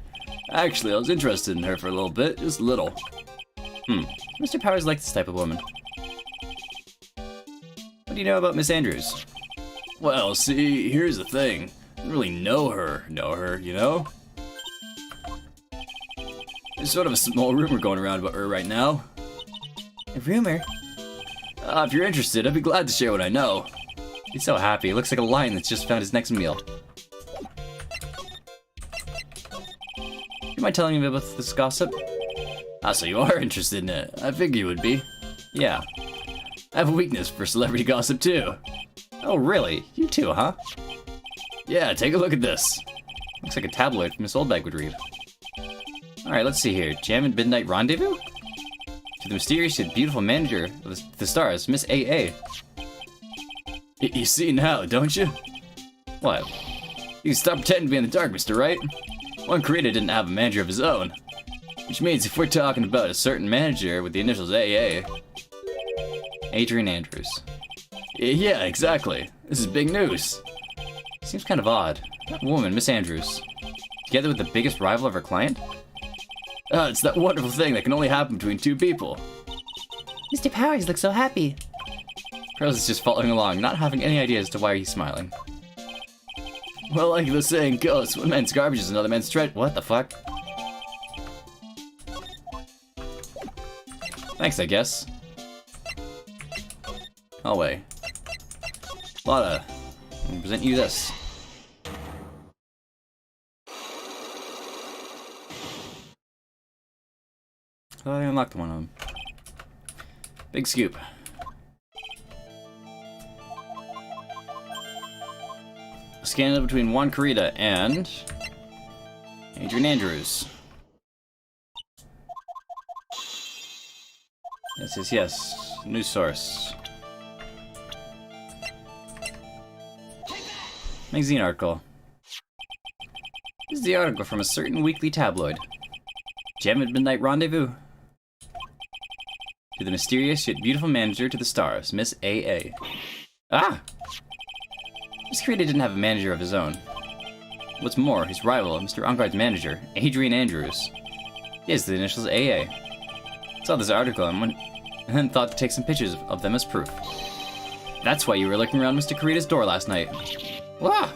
Actually, I was interested in her for a little bit. Just a little. Mr. Powers likes this type of woman. What do you know about Miss Andrews? Well, see, here's the thing. I don't really know her, you know? There's sort of a small rumor going around about her right now. A rumor? If you're interested, I'd be glad to share what I know. He's so happy. He looks like a lion that's just found his next meal. You mind telling me about this gossip? Ah, so you are interested in it. I figured you would be. Yeah. I have a weakness for celebrity gossip too. Oh, really? You too, huh? Yeah, take a look at this. Looks like a tabloid Miss Oldbag would read. Alright, let's see here. Jam and Midnight Rendezvous? To the mysterious yet beautiful manager of the stars, Miss AA. You see now, don't you? What? You can stop pretending to be in the dark, Mr. Right. One creator didn't have a manager of his own. Which means if we're talking about a certain manager with the initials AA... Adrian Andrews. Yeah, exactly. This is big news. Seems kind of odd. That woman, Miss Andrews, together with the biggest rival of her client? It's that wonderful thing that can only happen between two people. Mr. Powers looks so happy. Rose is just following along, not having any idea as to why he's smiling. Well, like the saying goes, one man's garbage is another man's treasure. What the fuck? Thanks, I guess. Oh, wait. Lotta, I'm gonna present you this. Oh, I unlocked one of them. Big scoop. Scan it between Juan Carita and Adrian Andrews. Yes. News source. Magazine article. This is the article from a certain weekly tabloid. Jam at Midnight Rendezvous. To the mysterious yet beautiful manager to the stars, Miss AA. Ah! Miss Carita didn't have a manager of his own. What's more, his rival, Mr. Engarde's manager, Adrian Andrews. He has the initials AA. Saw this article and then thought to take some pictures of them as proof. That's why you were looking around Mr. Carita's door last night. Wah!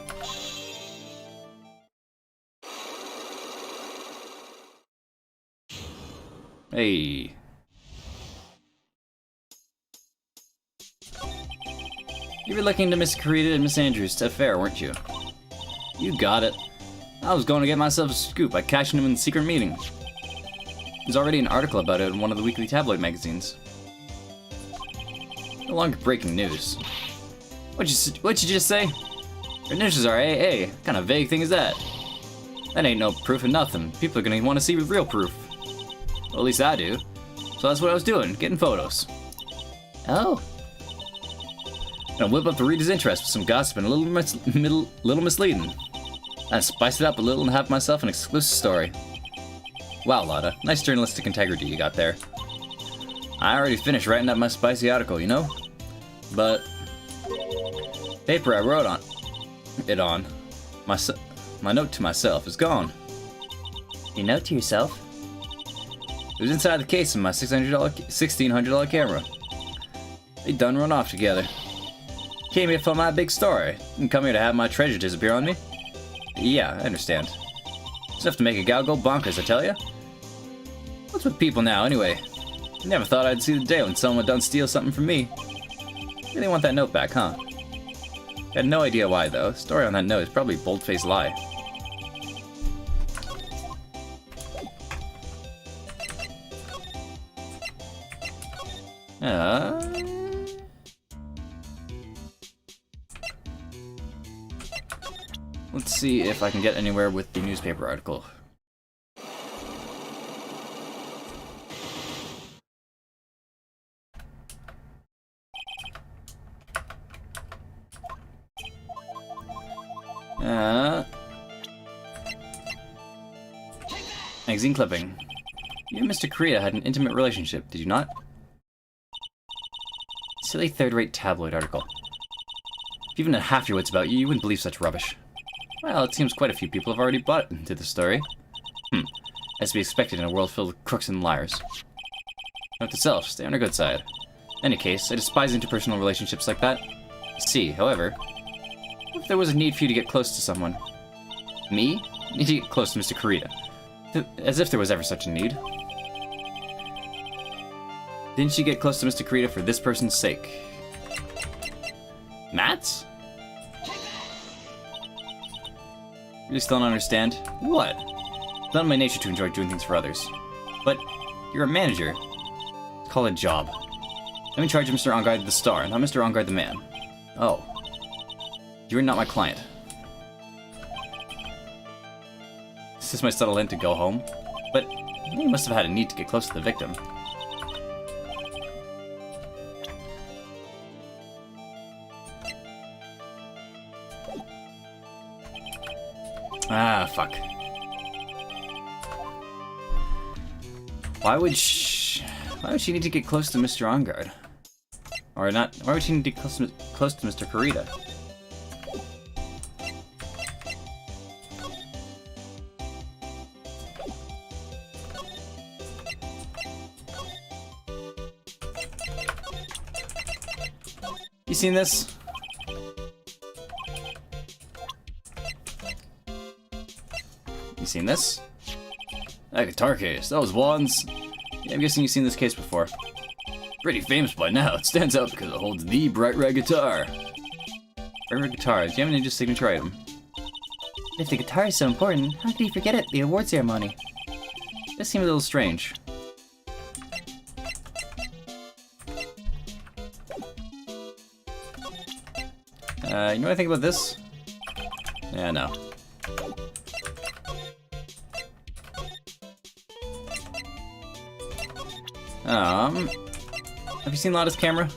Hey. You were looking to Miss Carita and Miss Andrews' affair, weren't you? You got it. I was going to get myself a scoop by catching him in the secret meeting. There's already an article about it in one of the weekly tabloid magazines. No longer breaking news. What'd you just say? Our initials are AA. What kind of vague thing is that? That ain't no proof of nothing. People are gonna want to see real proof. Well, at least I do. So that's what I was doing, getting photos. Oh. Gonna whip up the reader's interest with some gossip and a little misleading. I'd spice it up a little and have myself an exclusive story. Wow, Lotta, nice journalistic integrity you got there. I already finished writing up my spicy article, you know? But paper I wrote on my note to myself is gone. Your note to yourself? It was inside the case of my $1,600 camera. They done run off together. Came here for my big story. Didn't come here to have my treasure disappear on me. Yeah, I understand. It's enough to make a gal go bonkers, I tell ya. What's with people now, anyway? Never thought I'd see the day when someone would done steal something from me. Really want that note back, huh? Had no idea why, though. The story on that note is probably a bold-faced lie. Let's see if I can get anywhere with the newspaper article. Magazine clipping. You and Mr. Carita had an intimate relationship, did you not? Silly third-rate tabloid article. If even had half your wits about you, you wouldn't believe such rubbish. Well, it seems quite a few people have already bought into the story. As to be expected in a world filled with crooks and liars. Note to self, stay on our good side. In any case, I despise interpersonal relationships like that. See, however, if there was a need for you to get close to someone. Me? Need to get close to Mr. Carita. As if there was ever such a need. Didn't she get close to Mr. Kurita for this person's sake? Mats? Really still don't understand? What? It's not in my nature to enjoy doing things for others. But you're a manager. Call it a job. I'm in charge of Mr. Ongard the star, not Mr. Ongard the man. Oh. You're not my client. Is this my subtle hint to go home? But he must have had a need to get close to the victim. Ah, fuck. Why would she need to get close to Mr. Ongard? Or not, why would she need to get close to Mr. Kurita? You seen this? You seen this? That guitar case, that was Juan's. Yeah, I'm guessing you've seen this case before. Pretty famous by now. It stands out because it holds the bright red guitar. Bright red guitars. Do you have an ninja signature item? If the guitar is so important, how could he forget it at the award ceremony? This seems a little strange. You know what I think about this? Yeah, no. Have you seen Lotta's camera?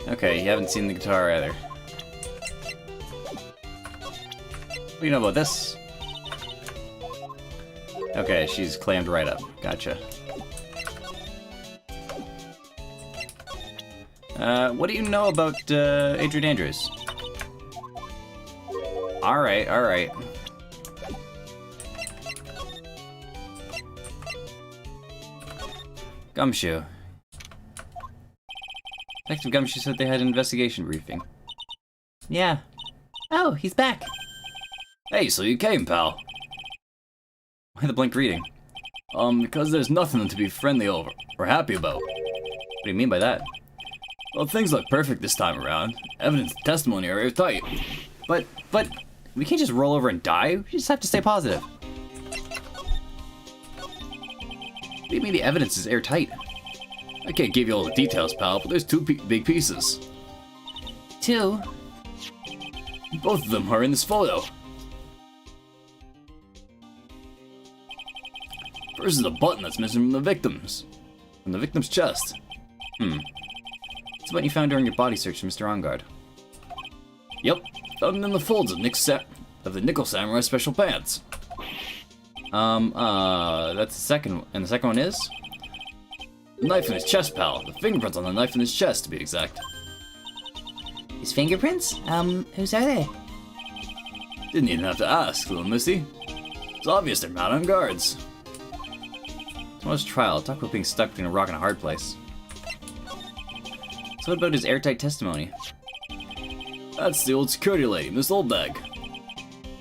Okay, you haven't seen the guitar either. What do you know about this? Okay, she's clammed right up. Gotcha. What do you know about, Adrian Andrews? Alright, alright. Gumshoe. Detective Gumshoe said they had an investigation briefing. Yeah. Oh, he's back. Hey, so you came, pal. Why the blank reading? Because there's nothing to be friendly over, or happy about. What do you mean by that? Well, things look perfect this time around. Evidence and testimony are airtight. But, we can't just roll over and die. We just have to stay positive. What do you mean the evidence is airtight? I can't give you all the details, pal, but there's two big pieces. Two? Both of them are in this photo. First is a button that's missing from the victim's chest. It's what you found during your body search, Mr. Ongard. Yep, found it in the folds of the Nickel Samurai special pants. That's the second one. And the second one is? The knife in his chest, pal. The fingerprints on the knife in his chest, to be exact. His fingerprints? Whose are they? Didn't even have to ask, little missy. It's obvious they're Madame Guards. Tomorrow's trial. Talk about being stuck between a rock and a hard place. So what about his airtight testimony? That's the old security lady, Miss Oldbag.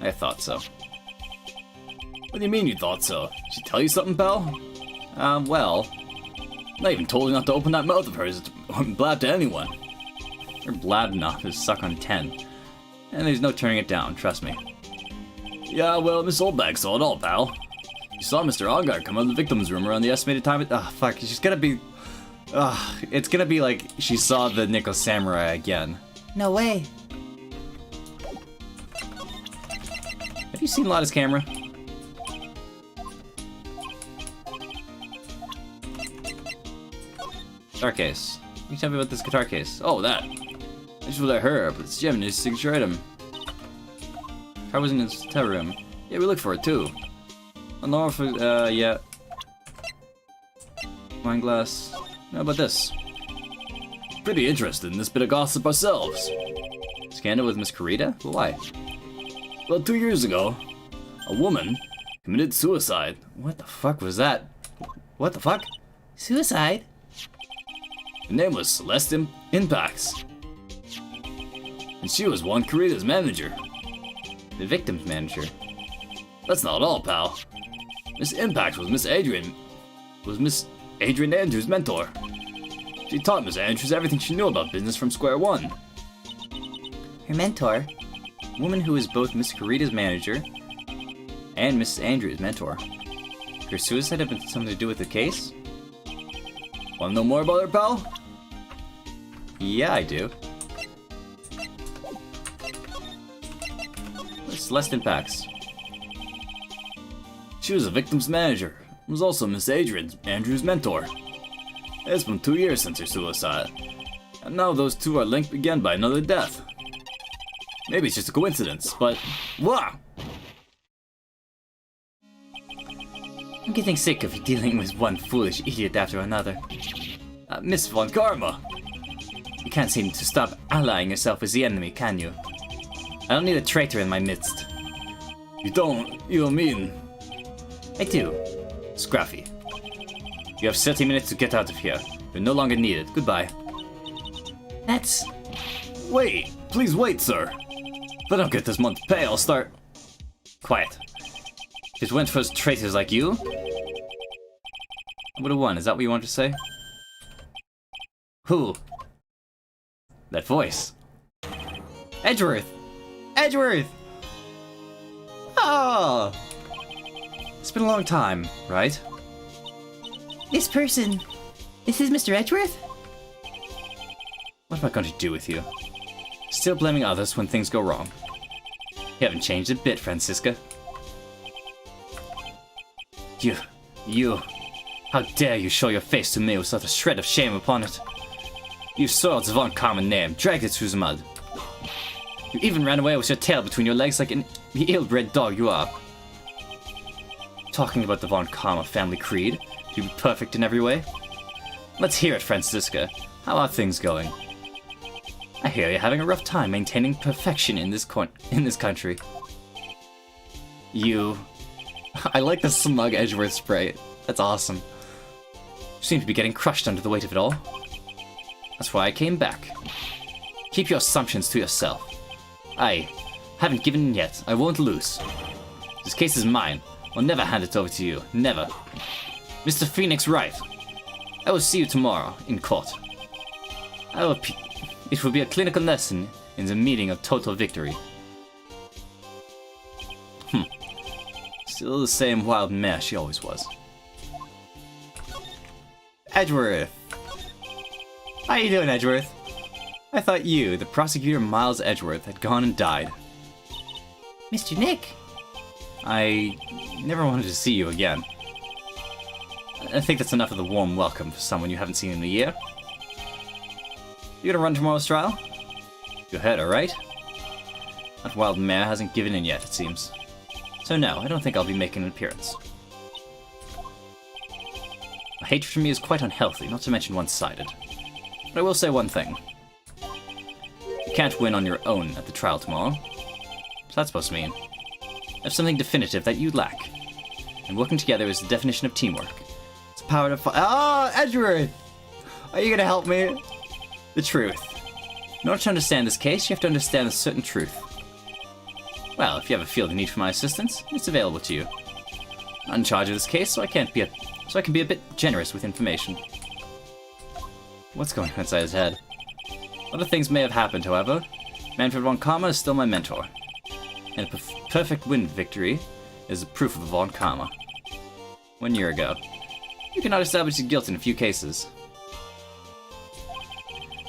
I thought so. What do you mean you thought so? Did she tell you something, pal? Well... I even told her not to open that mouth of hers or blab to anyone. Her blab enough is suck on 10. And there's no turning it down, trust me. Yeah, well, Miss Oldbag saw it all, pal. You saw Mr. Ongard come out of the victim's room around the estimated time fuck, she's gonna be... it's gonna be like she saw the Nickel Samurai again. No way. Have you seen Lotta's camera? Guitar case. Can you tell me about this guitar case? Oh, that. That's what I heard, but it's Gemini's signature item. Car was in his hotel room. Yeah, we looked for it too. I know if yeah. Wine glass. How about this? Pretty interested in this bit of gossip ourselves. Scandal with Miss Kurita? Why? Well, 2 years ago, a woman committed suicide. What the fuck was that? What the fuck? Suicide? Her name was Celeste Impacts. And she was Juan Carita's manager. The victim's manager. That's not all, pal. Miss Impact was Miss Adrian Andrews' mentor. She taught Miss Andrews everything she knew about business from square one. Her mentor? A woman who is both Miss Carita's manager and Miss Andrews' mentor. Her suicide had been something to do with the case? Wanna know more about her, pal? Yeah, I do. Celeste Impacts. She was the victim's manager, and was also Miss Adrian Andrews' mentor. It's been 2 years since her suicide, and now those two are linked again by another death. Maybe it's just a coincidence, but... Wow! I'm getting sick of dealing with one foolish idiot after another. Miss Von Karma! You can't seem to stop allying yourself with the enemy, can you? I don't need a traitor in my midst. You don't mean... I do. Scruffy. You have 30 minutes to get out of here. You're no longer needed. Goodbye. That's... Wait! Please wait, sir! If I don't get this month's pay, I'll start... Quiet. If it went for traitors like you, I would have won. Is that what you want to say? Who? That voice. Edgeworth! Edgeworth! Oh! It's been a long time, right? This person... This is Mr. Edgeworth? What am I going to do with you? Still blaming others when things go wrong. You haven't changed a bit, Francisca. You... How dare you show your face to me without a shred of shame upon it? You soiled the Von Karma name, dragged it through the mud. You even ran away with your tail between your legs like the ill-bred dog you are. Talking about the Von Karma family creed, to be perfect in every way? Let's hear it, Francisca. How are things going? I hear you're having a rough time maintaining perfection in this country. You... I like the smug Edgeworth spray. That's awesome. You seem to be getting crushed under the weight of it all. That's why I came back. Keep your assumptions to yourself. I haven't given in yet. I won't lose. This case is mine. I'll never hand it over to you. Never. Mr. Phoenix Wright. I will see you tomorrow in court. It will be a clinical lesson in the meaning of total victory. Still the same wild mare she always was. Edgeworth! How you doing, Edgeworth? I thought you, the prosecutor Miles Edgeworth, had gone and died. Mr. Nick? I never wanted to see you again. I think that's enough of the warm welcome for someone you haven't seen in a year. You gonna run tomorrow's trial? Go ahead, alright? That wild mare hasn't given in yet, it seems. So no, I don't think I'll be making an appearance. A hatred for me is quite unhealthy, not to mention one-sided. But I will say one thing. You can't win on your own at the trial tomorrow. What's that supposed to mean? I have something definitive that you lack. And working together is the definition of teamwork. It's the power to fight. Ah, Edgeworth! Are you gonna help me? The truth. In order to understand this case, you have to understand a certain truth. Well, if you ever feel the need for my assistance, it's available to you. I'm in charge of this case, so I can be a bit generous with information. What's going on inside his head? Other things may have happened, however. Manfred von Karma is still my mentor. And a perfect win victory is a proof of von Karma. 1 year ago. You cannot establish his guilt in a few cases.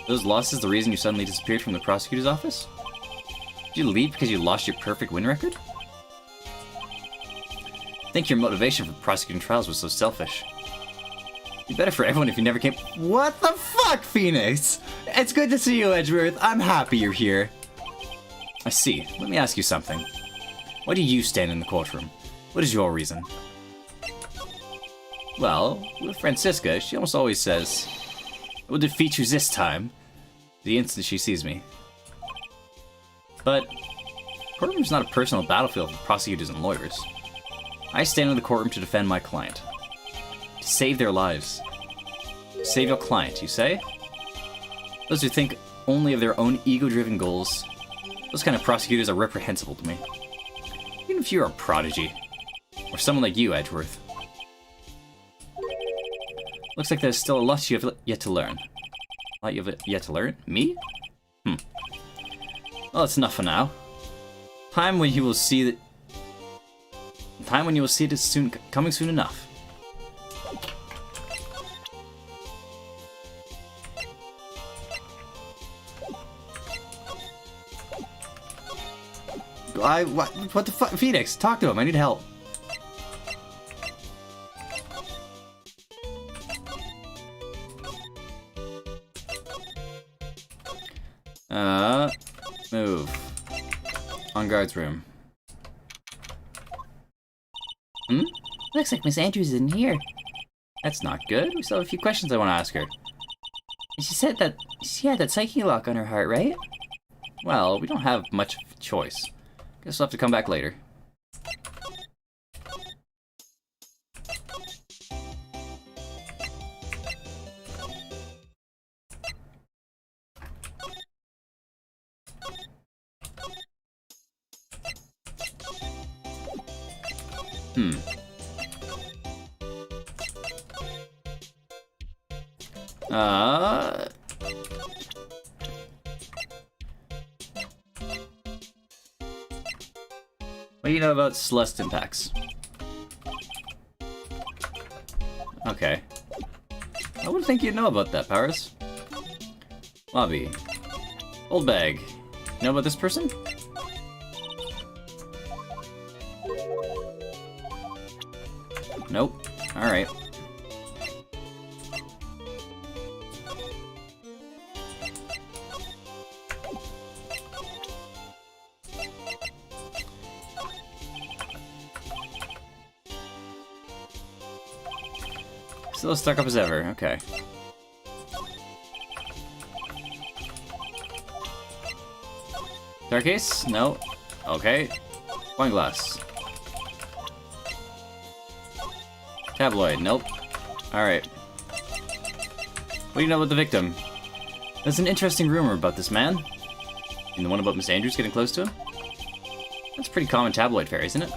Those losses the reason you suddenly disappeared from the prosecutor's office? Did you leave because you lost your perfect win record? I think your motivation for prosecuting trials was so selfish. It'd be better for everyone if you never came— What the fuck, Phoenix? It's good to see you, Edgeworth. I'm happy you're here. I see. Let me ask you something. Why do you stand in the courtroom? What is your reason? Well, with Francisca, she almost always says, "I will defeat you this time," the instant she sees me. But courtroom is not a personal battlefield for prosecutors and lawyers. I stand in the courtroom to defend my client. To save their lives. Save your client, you say? Those who think only of their own ego-driven goals, those kind of prosecutors are reprehensible to me. Even if you're a prodigy, or someone like you, Edgeworth. Looks like there's still a lot you have yet to learn. A lot you have yet to learn? Me? Well, that's enough for now. Time when you will see that. Time when you will see it is soon coming soon enough. What the fuck? Phoenix, talk to him. I need help. Move. On guard's room. Looks like Miss Andrews isn't here. That's not good. We still have a few questions I want to ask her. She said that she had that psyche lock on her heart, right? Well, we don't have much of a choice. Guess we'll have to come back later. What do you know about Celeste impacts? Okay. I would think you'd know about that, Paris. Lobby. Old bag. You know about this person? Nope. Alright. Still as stuck up as ever, okay. Staircase? No. Okay. Wine glass. Tabloid, nope. Alright. What do you know about the victim? There's an interesting rumor about this man. And the one about Miss Andrews getting close to him? That's pretty common tabloid fare, isn't it?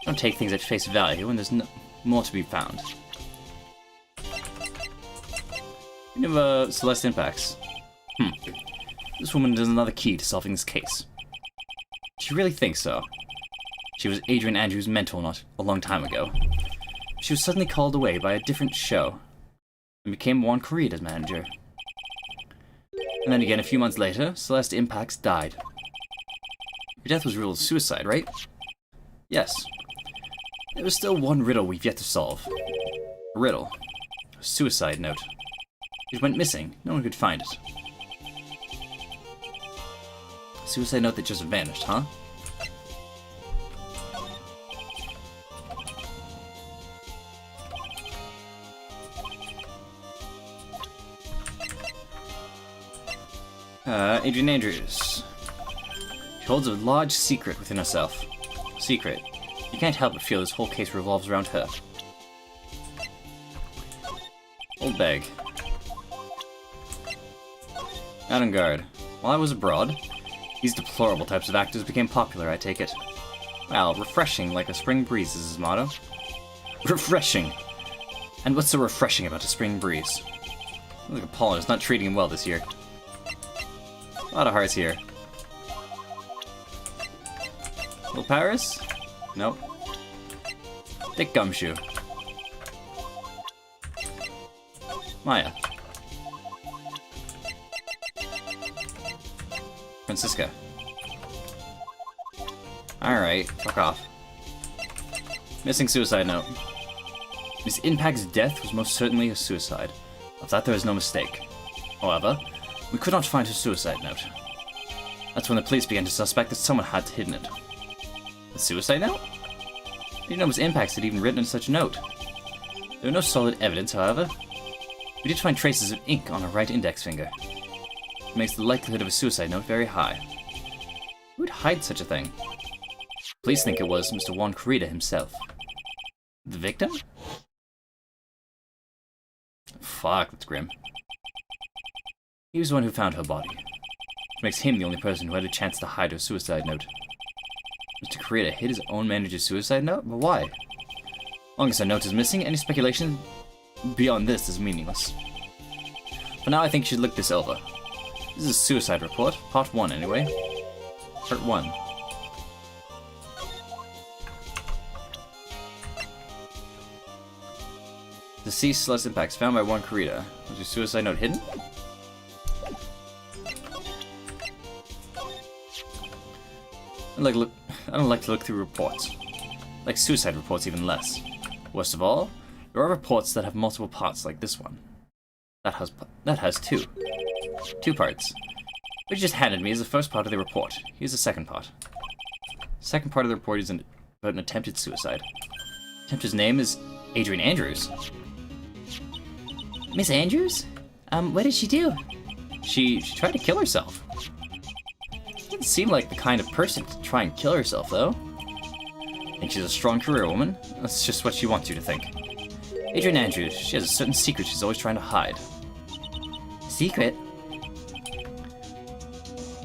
Don't take things at face value when there's more to be found. You know Celeste impacts. This woman is another key to solving this case. She really thinks so. She was Adrian Andrews' mentor not a long time ago. She was suddenly called away by a different show and became Juan Corrida's manager. And then again, a few months later, Celeste Impacts died. Her death was ruled suicide, right? Yes. There was still one riddle we've yet to solve. A riddle. A suicide note. It went missing. No one could find it. A suicide note that just vanished, huh? Adrian Andrews. She holds a large secret within herself. Secret. You can't help but feel this whole case revolves around her. Old bag. Out on guard. While I was abroad, these deplorable types of actors became popular, I take it. Well, refreshing like a spring breeze is his motto. Refreshing! And what's so refreshing about a spring breeze? Looks like Pollen is not treating him well this year. A lot of hearts here. Little Paris? Nope. Dick Gumshoe. Maya. Francisca. Alright, fuck off. Missing suicide note. Miss Impact's death was most certainly a suicide. Of that there is no mistake. However, we could not find her suicide note. That's when the police began to suspect that someone had hidden it. The suicide note? I didn't know Miss Impacts had even written such a note. There were no solid evidence, however. We did find traces of ink on her right index finger. It makes the likelihood of a suicide note very high. Who would hide such a thing? Police think it was Mr. Juan Corrida himself. The victim? Fuck, that's grim. He was the one who found her body. Which makes him the only person who had a chance to hide her suicide note. Mr. Creator hid his own manager's suicide note? But why? As long as her note is missing, any speculation beyond this is meaningless. For now, I think you should look this over. This is a suicide report, part 1 anyway. Part 1. Deceased less impacts found by one Karita. Was your suicide note hidden? I don't like to look through reports. Like suicide reports even less. Worst of all, there are reports that have multiple parts like this one. That has two. 2 parts. What you just handed me is the first part of the report. Here's the second part. Second part of the report is about an attempted suicide. Attempter's name is Adrian Andrews. Miss Andrews? What did she do? She tried to kill herself. Didn't seem like the kind of person to try and kill herself, though. Think she's a strong career woman? That's just what she wants you to think. Adrian Andrews, she has a certain secret she's always trying to hide. Secret?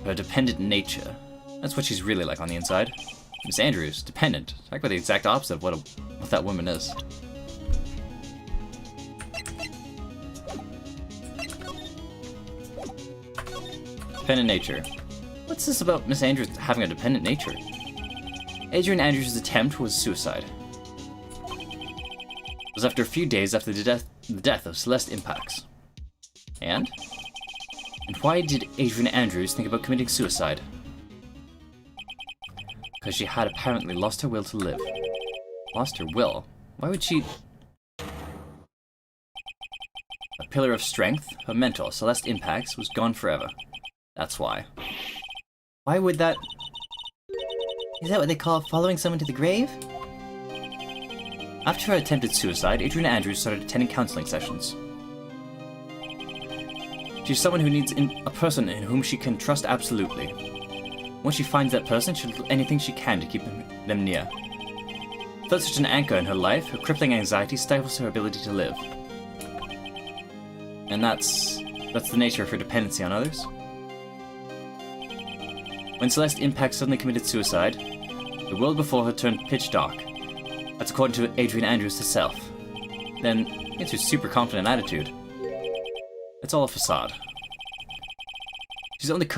Her dependent nature. That's what she's really like on the inside. Miss Andrews, dependent. Talk about the exact opposite of what that woman is. Dependent nature. What's this about Miss Andrews having a dependent nature? Adrian Andrews' attempt was suicide. It was after a few days after the death of Celeste Impacts. And why did Adrian Andrews think about committing suicide? Because she had apparently lost her will to live. Lost her will? Why would she... A pillar of strength, her mentor, Celeste Impacts, was gone forever. That's why. Why would that... Is that what they call following someone to the grave? After her attempted suicide, Adrian Andrews started attending counseling sessions. She's someone who needs a person in whom she can trust absolutely. Once she finds that person, she'll do anything she can to keep them near. Without such an anchor in her life, her crippling anxiety stifles her ability to live. And that's the nature of her dependency on others. When Celeste Impact suddenly committed suicide, the world before her turned pitch dark. That's according to Adrian Andrews herself. Then, it's her super confident attitude. It's all a facade. She's only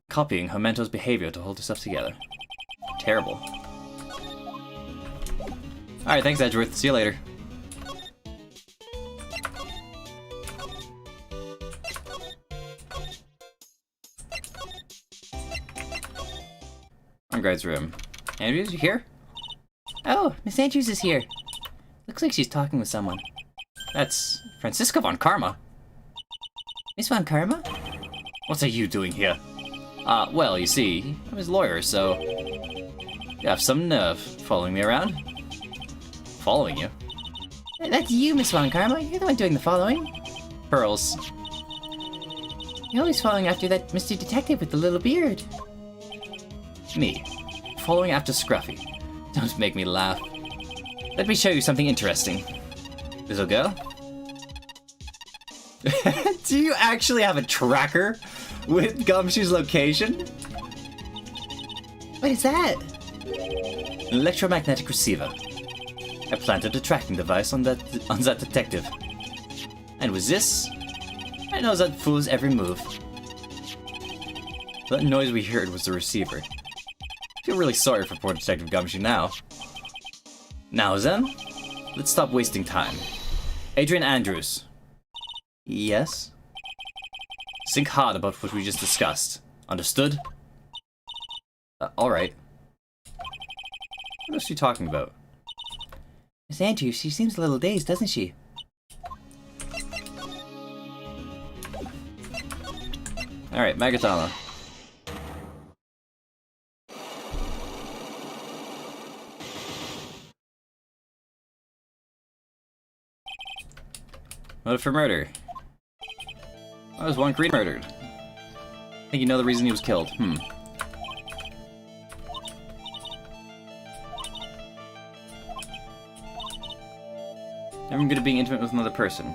copying her mentor's behavior to hold herself together. Terrible. Alright, thanks Edgeworth. See you later. On Guide's room. Andrews, you here? Oh, Miss Andrews is here. Looks like she's talking with someone. That's Francisca von Karma. Miss Von Karma? What are you doing here? Well, you see, I'm his lawyer, so... You have some nerve following me around. Following you? That's you, Miss Von Karma. You're the one doing the following. Pearls. You're always following after that Mr. Detective with the little beard. Me. Following after Scruffy. Don't make me laugh. Let me show you something interesting. This'll go. Do you actually have a tracker with Gumshoe's location? What is that? An electromagnetic receiver. I planted a tracking device on that detective. And with this, I know that fool's every move. That noise we heard was the receiver. I feel really sorry for poor Detective Gumshoe now. Now then, let's stop wasting time. Adrian Andrews. Yes? Think hard about what we just discussed. Understood? Alright. What is she talking about? Miss Andrews, she seems a little dazed, doesn't she? Alright, Magatama. Motive for murder. Why was one Korean murdered? I think you know the reason he was killed. Never good at being intimate with another person.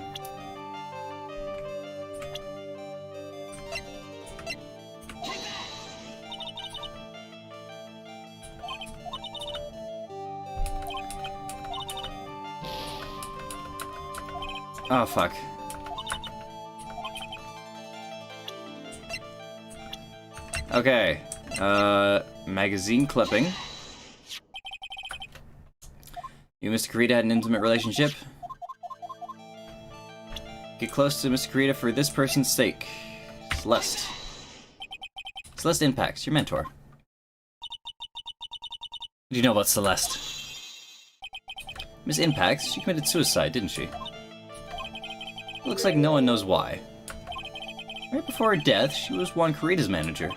Oh, fuck. Okay. Magazine clipping. You and Mr. Kurita had an intimate relationship. Get close to Mr. Kurita for this person's sake. Celeste. Celeste Impacts, your mentor. What do you know about Celeste? Miss Impacts, she committed suicide, didn't she? It looks like no one knows why. Right before her death, she was Juan Kurita's manager.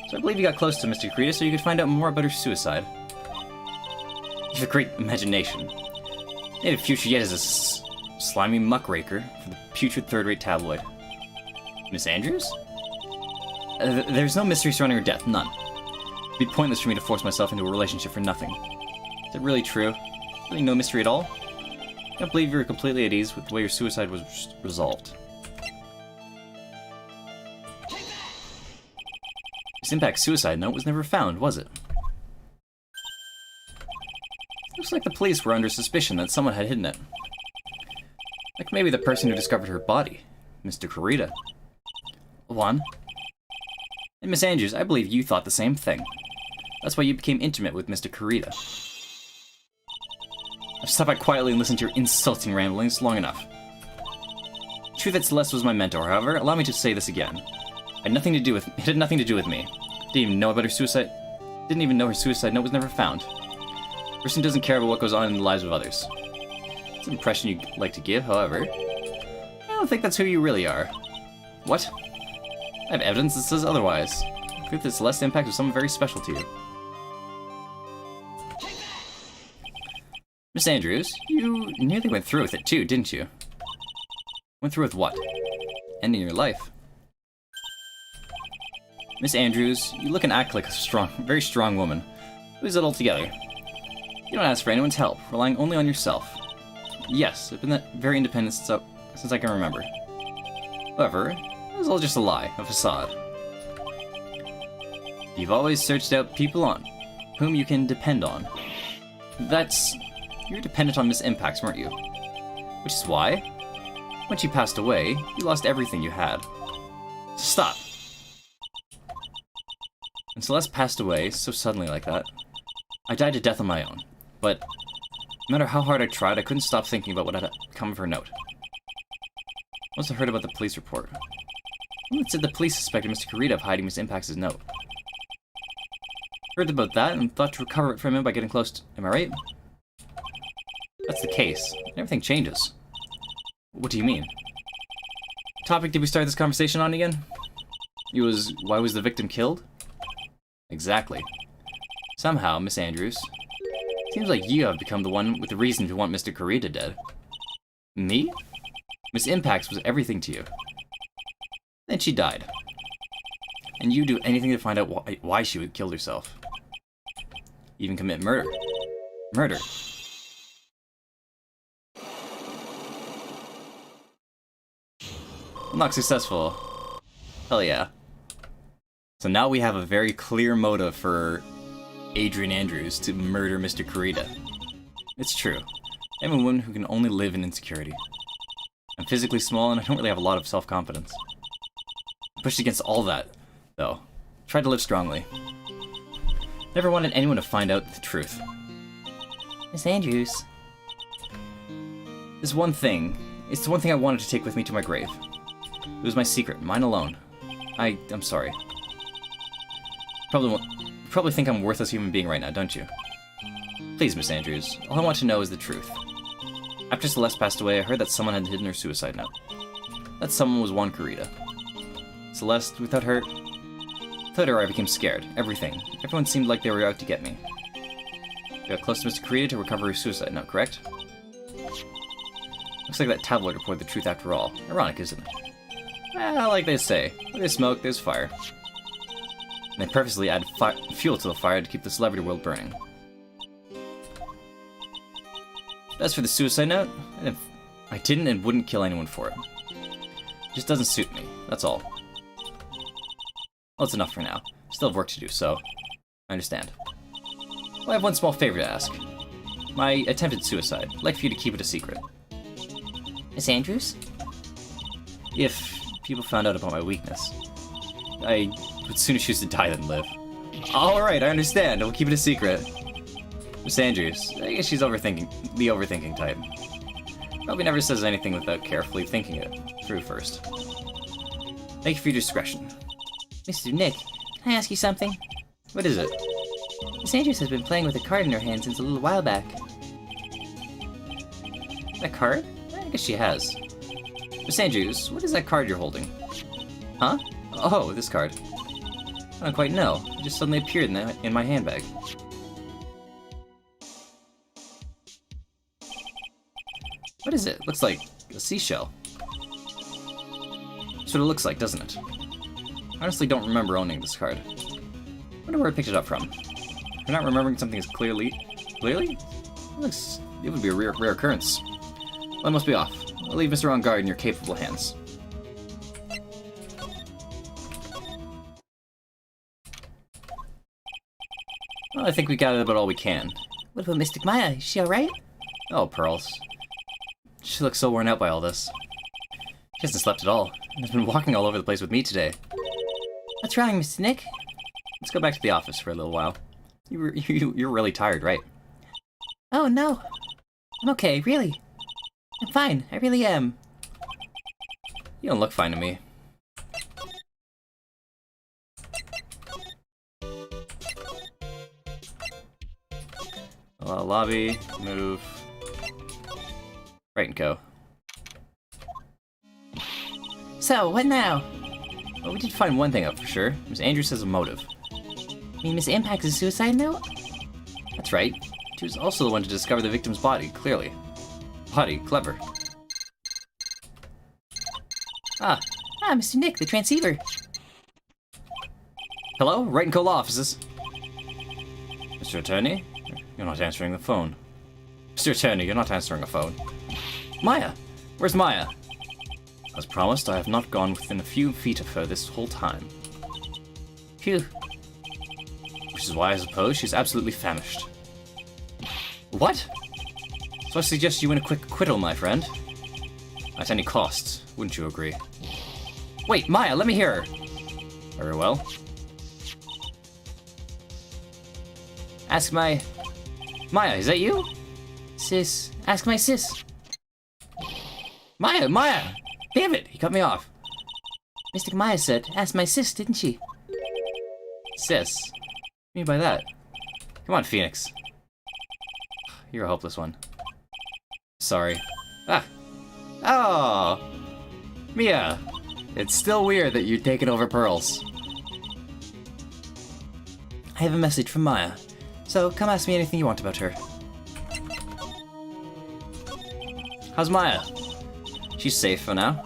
So I believe you got close to Mr. Kurita so you could find out more about her suicide. You have a great imagination. Maybe a future yet as a slimy muckraker for the putrid third-rate tabloid. Miss Andrews? There's no mystery surrounding her death, none. It'd be pointless for me to force myself into a relationship for nothing. Is that really true? Really no mystery at all? I can't believe you were completely at ease with the way your suicide was resolved. This Impact's suicide note was never found, was it? Looks like the police were under suspicion that someone had hidden it. Like maybe the person who discovered her body, Mr. Kurita. Juan? And Miss Andrews, I believe you thought the same thing. That's why you became intimate with Mr. Kurita. I've sat back quietly and listened to your insulting ramblings long enough. True that Celeste was my mentor, however, allow me to say this again. It had nothing to do with me. Didn't even know about her suicide. Didn't even know her suicide note was never found. Person doesn't care about what goes on in the lives of others. It's an impression you'd like to give, however. I don't think that's who you really are. What? I have evidence that says otherwise. I think that Celeste Impact was someone very special to you. Miss Andrews, you nearly went through with it too, didn't you? Went through with what? Ending your life. Miss Andrews, you look and act like a very strong woman. Lose it all together. You don't ask for anyone's help, relying only on yourself. Yes, I've been that very independent since I can remember. However, it was all just a lie, a facade. You've always searched out people on whom you can depend on. You're dependent on Miss Impacts, weren't you? Which is why, when she passed away, you lost everything you had. Stop! When Celeste passed away so suddenly like that, I died to death on my own. But no matter how hard I tried, I couldn't stop thinking about what had come of her note. Once I heard about the police report. It said the police suspected Mr. Kurita of hiding Miss Impacts' note. Heard about that and thought to recover it from him by getting close to... Am I right? That's the case. Everything changes. What do you mean? What topic did we start this conversation on again? It was, why was the victim killed? Exactly. Somehow, Miss Andrews, seems like you have become the one with the reason to want Mr. Kurita dead. Me? Miss Impacts was everything to you. Then she died. And you do anything to find out why she would kill herself. Even commit murder. Murder. Not successful. Hell yeah. So now we have a very clear motive for Adrian Andrews to murder Mr. Kurita. It's true. I'm a woman who can only live in insecurity. I'm physically small and I don't really have a lot of self-confidence. Pushed against all that, though. Tried to live strongly. Never wanted anyone to find out the truth. Miss Andrews. It's the one thing I wanted to take with me to my grave. It was my secret, mine alone. I'm sorry. Probably think I'm a worthless human being right now, don't you? Please, Miss Andrews, all I want to know is the truth. After Celeste passed away, I heard that someone had hidden her suicide note. That someone was Juan Kurita. Celeste, without her, I became scared. Everything. Everyone seemed like they were out to get me. You got close to Mr. Kurita to recover her suicide note, correct? Looks like that tabloid reported the truth after all. Ironic, isn't it? Well, like they say, where there's smoke, there's fire. And they purposely add fuel to the fire to keep the celebrity world burning. As for the suicide note, I didn't and wouldn't kill anyone for it. It just doesn't suit me, that's all. Well, it's enough for now. Still have work to do, so I understand. Well, I have one small favor to ask. My attempted suicide. I'd like for you to keep it a secret. Miss Andrews? If people found out about my weakness, I would sooner choose to die than live. Alright, I understand. We'll keep it a secret. Miss Andrews, I guess she's the overthinking type. Probably never says anything without carefully thinking it through first. Thank you for your discretion. Mr. Nick, can I ask you something? What is it? Miss Andrews has been playing with a card in her hand since a little while back. That card? I guess she has. Miss Andrews, what is that card you're holding? Huh? Oh, this card. I don't quite know. It just suddenly appeared in my handbag. What is it? Looks like a seashell. That's what it looks like, doesn't it? I honestly don't remember owning this card. Wonder where I picked it up from. You're not remembering something as clearly? Clearly? It would be a rare occurrence. Well, I must be off. I'll leave Mr. On guard in your capable hands. Well, I think we got about all we can. What about Mystic Maya? Is she alright? Oh, Pearls. She looks so worn out by all this. She hasn't slept at all, and has been walking all over the place with me today. What's wrong, Mr. Nick? Let's go back to the office for a little while. You're really tired, right? Oh, no. I'm okay, really. I'm fine, I really am. You don't look fine to me. Lobby, move. Right and go. So, what now? Well, we did find one thing out for sure. Miss Andrews has a motive. You mean Miss Impact's a suicide note? That's right. She was also the one to discover the victim's body, clearly. Body, clever. Ah, Mr. Nick, the transceiver. Hello? Right and Cola offices. Mr. Attorney? You're not answering the phone. Mr. Attorney, you're not answering a phone. Maya! Where's Maya? As promised, I have not gone within a few feet of her this whole time. Phew. Which is why I suppose she's absolutely famished. What? So I suggest you win a quick acquittal, my friend. At any cost, wouldn't you agree? Wait, Maya, let me hear her. Very well. Ask my... Maya, is that you? Sis, ask my sis. Maya! Damn it, he cut me off. Mystic Maya said, ask my sis, didn't she? Sis? What do you mean by that? Come on, Phoenix. You're a hopeless one. Sorry. Ah! Oh! Mia! It's still weird that you're taking over Pearls. I have a message from Maya, so come ask me anything you want about her. How's Maya? She's safe for now.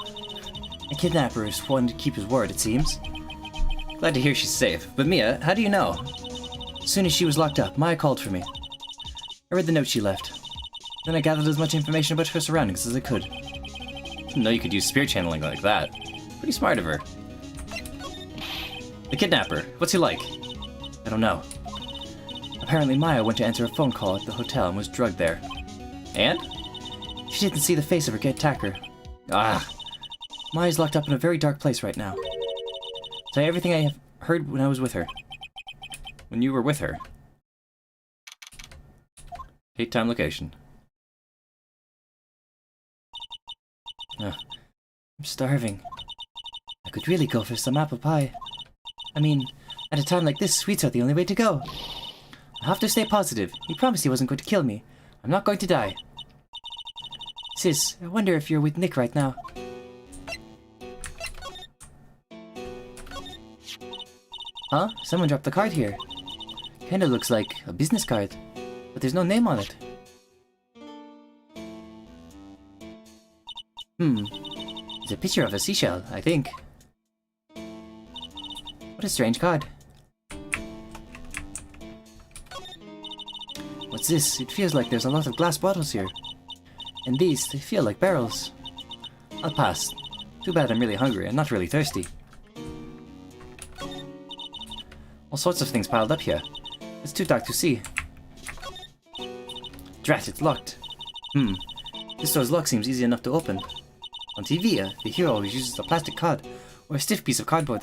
A kidnapper is wanting to keep his word, it seems. Glad to hear she's safe. But Mia, how do you know? As soon as she was locked up, Maya called for me. I read the note she left. Then I gathered as much information about her surroundings as I could. Didn't know you could use spirit channeling like that. Pretty smart of her. The kidnapper, what's he like? I don't know. Apparently Maya went to answer a phone call at the hotel and was drugged there. And? She didn't see the face of her attacker. Ah. Maya's locked up in a very dark place right now. Tell you everything I have heard when I was with her. When you were with her? Date, time, location. I'm starving. I could really go for some apple pie. I mean, at a time like this, sweets are the only way to go. I'll have to stay positive. He promised he wasn't going to kill me. I'm not going to die. Sis, I wonder if you're with Nick right now. Huh? Someone dropped the card here. Kinda looks like a business card, but there's no name on it. It's a picture of a seashell, I think. What a strange card. What's this? It feels like there's a lot of glass bottles here. And these, they feel like barrels. I'll pass. Too bad I'm really hungry and not really thirsty. All sorts of things piled up here. It's too dark to see. Drat, it's locked. This door's lock seems easy enough to open. On TV, the hero always uses a plastic card or a stiff piece of cardboard.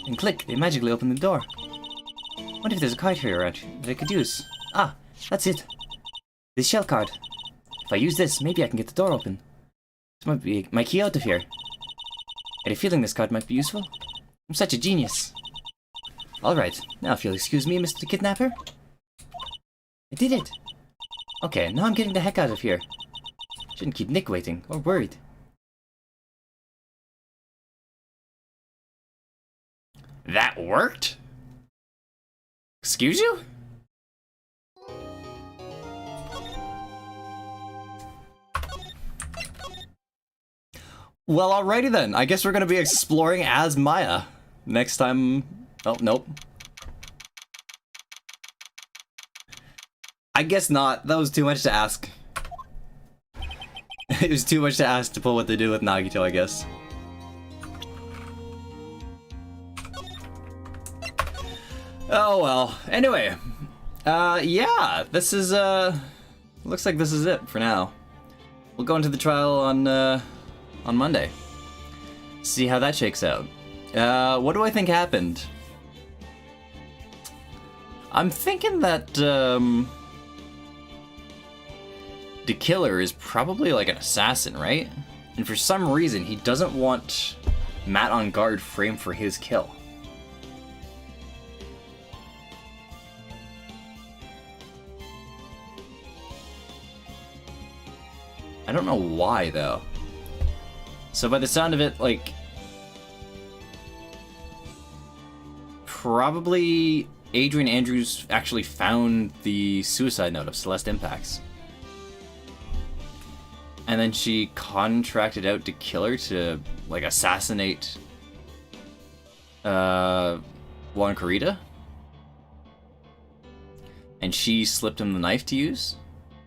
And click, they magically open the door. What if there's a card here around that I could use? Ah, that's it. This shell card. If I use this, maybe I can get the door open. This might be my key out of here. I had a feeling this card might be useful. I'm such a genius. Alright, now if you'll excuse me, Mr. Kidnapper. I did it! Okay, now I'm getting the heck out of here. Shouldn't keep Nick waiting, or worried. That worked? Excuse you? Well, alrighty then. I guess we're gonna be exploring as Maya next time. Oh, nope. I guess not. That was too much to ask. It was too much to ask to pull what they do with Nagito, I guess. Oh well. Anyway. Yeah. This is, looks like this is it for now. We'll go into the trial on Monday. See how that shakes out. What do I think happened? I'm thinking that, the killer is probably like an assassin, right? And for some reason, he doesn't want Matt on guard framed for his kill. I don't know why, though. So by the sound of it, like... probably Adrian Andrews actually found the suicide note of Celeste Impacts. And then she contracted out to kill her to, like, assassinate Juan Corrida. And she slipped him the knife to use?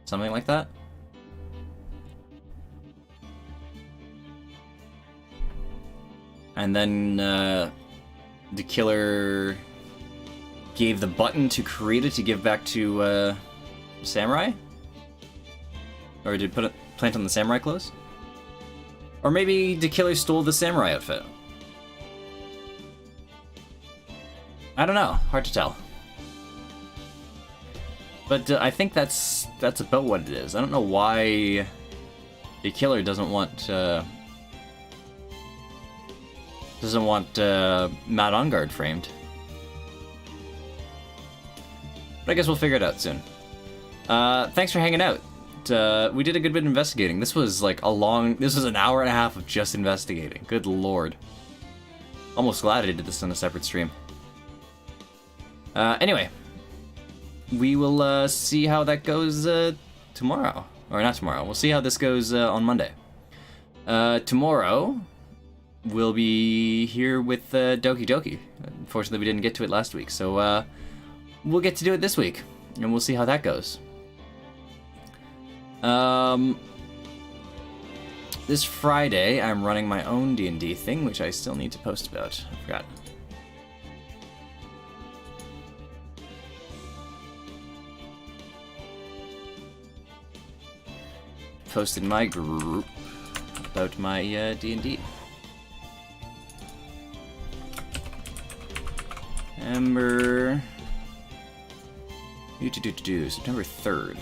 Something like that? And then the killer gave the button to Kurita to give back to Samurai? Or did put it plant on the samurai clothes? Or maybe the killer stole the samurai outfit. I don't know, hard to tell. But I think that's about what it is. I don't know why the killer doesn't want Matt on guard framed. But I guess we'll figure it out soon. Thanks for hanging out. We did a good bit of investigating. This was like this was an hour and a half of just investigating. Good lord. Almost glad I did this on a separate stream. Anyway. We will see how that goes tomorrow. Or not tomorrow. We'll see how this goes on Monday. Tomorrow, we'll be here with Doki Doki. Unfortunately, we didn't get to it last week. So we'll get to do it this week. And we'll see how that goes. This Friday, I'm running my own D&D thing, which I still need to post about. I forgot. Posted my group about my D&D. September 3rd.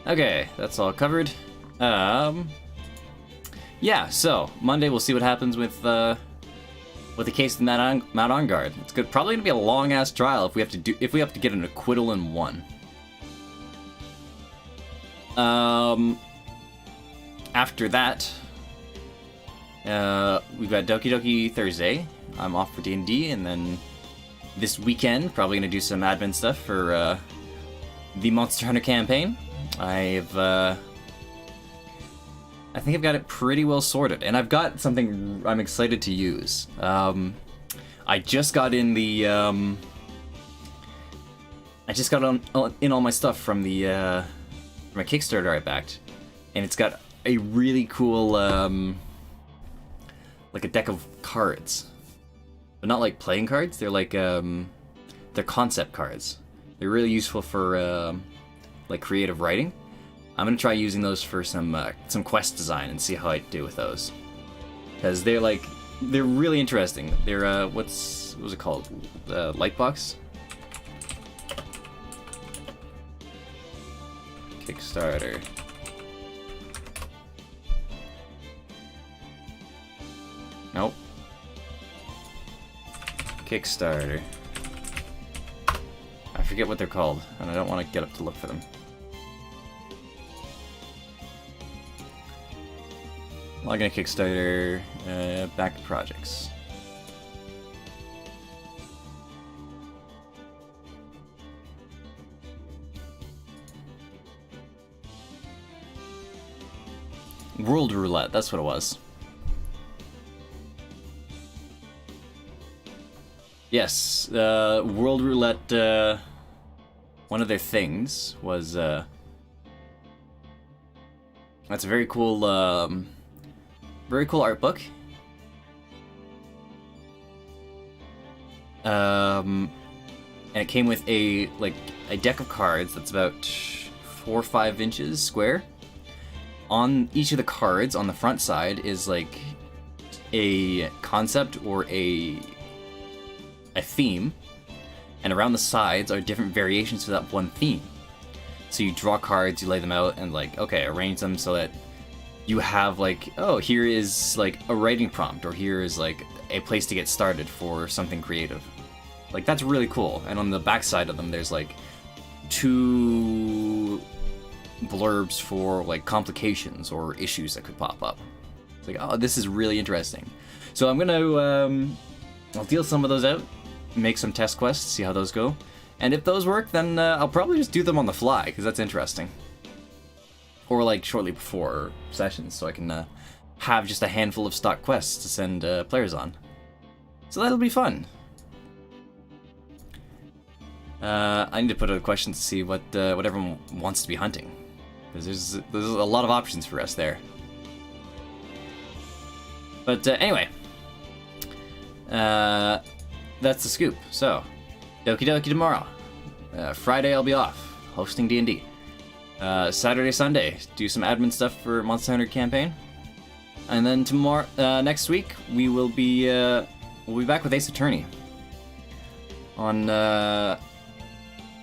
Okay, that's all covered. Yeah, so Monday we'll see what happens with the case of Matt on guard. It's probably gonna be a long ass trial if we have to get an acquittal in one. After that, we've got Doki Doki Thursday. I'm off for D&D, and then this weekend, probably gonna do some admin stuff for the Monster Hunter campaign. I think I've got it pretty well sorted, and I've got something I'm excited to use. I just got in the in all my stuff from the from a Kickstarter I backed, and it's got a really cool like a deck of cards, but not like playing cards. They're like they're concept cards. They're really useful for like creative writing. I'm gonna try using those for some quest design and see how I do with those, because they're really interesting. They're what was it called? Lightbox. Kickstarter. Nope. Kickstarter. I forget what they're called, and I don't want to get up to look for them. Log in Kickstarter, back projects. World Roulette, that's what it was. Yes, World Roulette, one of their things was, that's a very cool art book. And it came with a deck of cards that's about 4 or 5 inches square. On each of the cards on the front side is like a concept or a theme, and around the sides are different variations to that one theme. So you draw cards, you lay them out, and arrange them so that you have here is a writing prompt, or here is a place to get started for something creative. That's really cool. And on the back side of them, there's 2 blurbs for complications or issues that could pop up. It's oh, this is really interesting. So I'm gonna I'll deal some of those out, make some test quests, see how those go, and if those work, then I'll probably just do them on the fly, because that's interesting. Or shortly before sessions, so I can have just a handful of stock quests to send players on. So that'll be fun. I need to put out a question to see what everyone wants to be hunting, because there's a lot of options for us there. But anyway, that's the scoop. So, Doki Doki tomorrow. Friday I'll be off, hosting D&D. Saturday, Sunday, do some admin stuff for Monster Hunter campaign. And then tomorrow, next week, we'll be back with Ace Attorney. On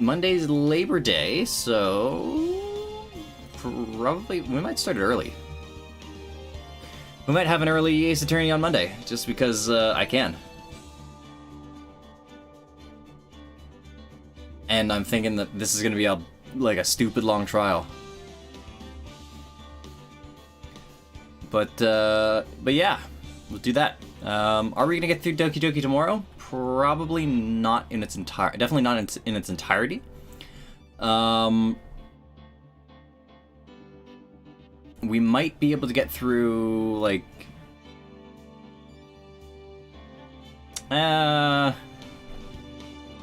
Monday's Labor Day, so probably we might start it early. We might have an early Ace Attorney on Monday, just because I can. And I'm thinking that this is going to be a stupid long trial. But yeah, we'll do that. Are we going to get through Doki Doki tomorrow? Probably not in its definitely not in its entirety. We might be able to get through how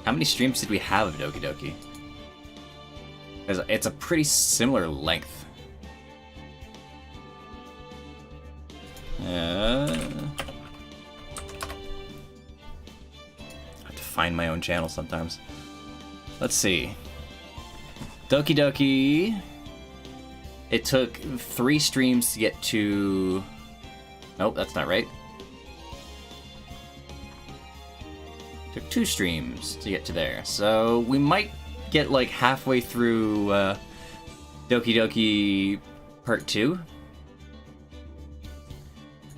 many streams did we have of Doki Doki? Because it's a pretty similar length. I have to find my own channel sometimes. Let's see. Doki Doki. It took 3 streams to get to... Nope, that's not right. Took 2 streams to get to there. So we might get halfway through Doki Doki Part 2.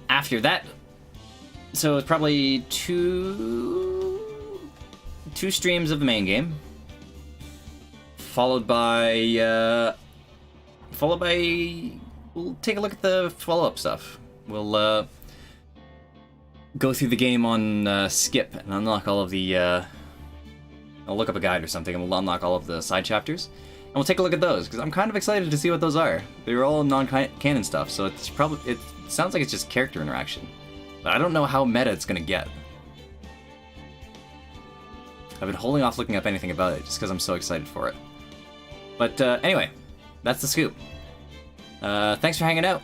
After that, so it's probably two streams of the main game, followed by we'll take a look at the follow-up stuff. We'll go through the game on skip and unlock all of the. I'll look up a guide or something, and we'll unlock all of the side chapters, and we'll take a look at those because I'm kind of excited to see what those are. They're all non-canon stuff, so it sounds like it's just character interaction, but I don't know how meta it's gonna get. I've been holding off looking up anything about it just because I'm so excited for it. But anyway, that's the scoop. Thanks for hanging out.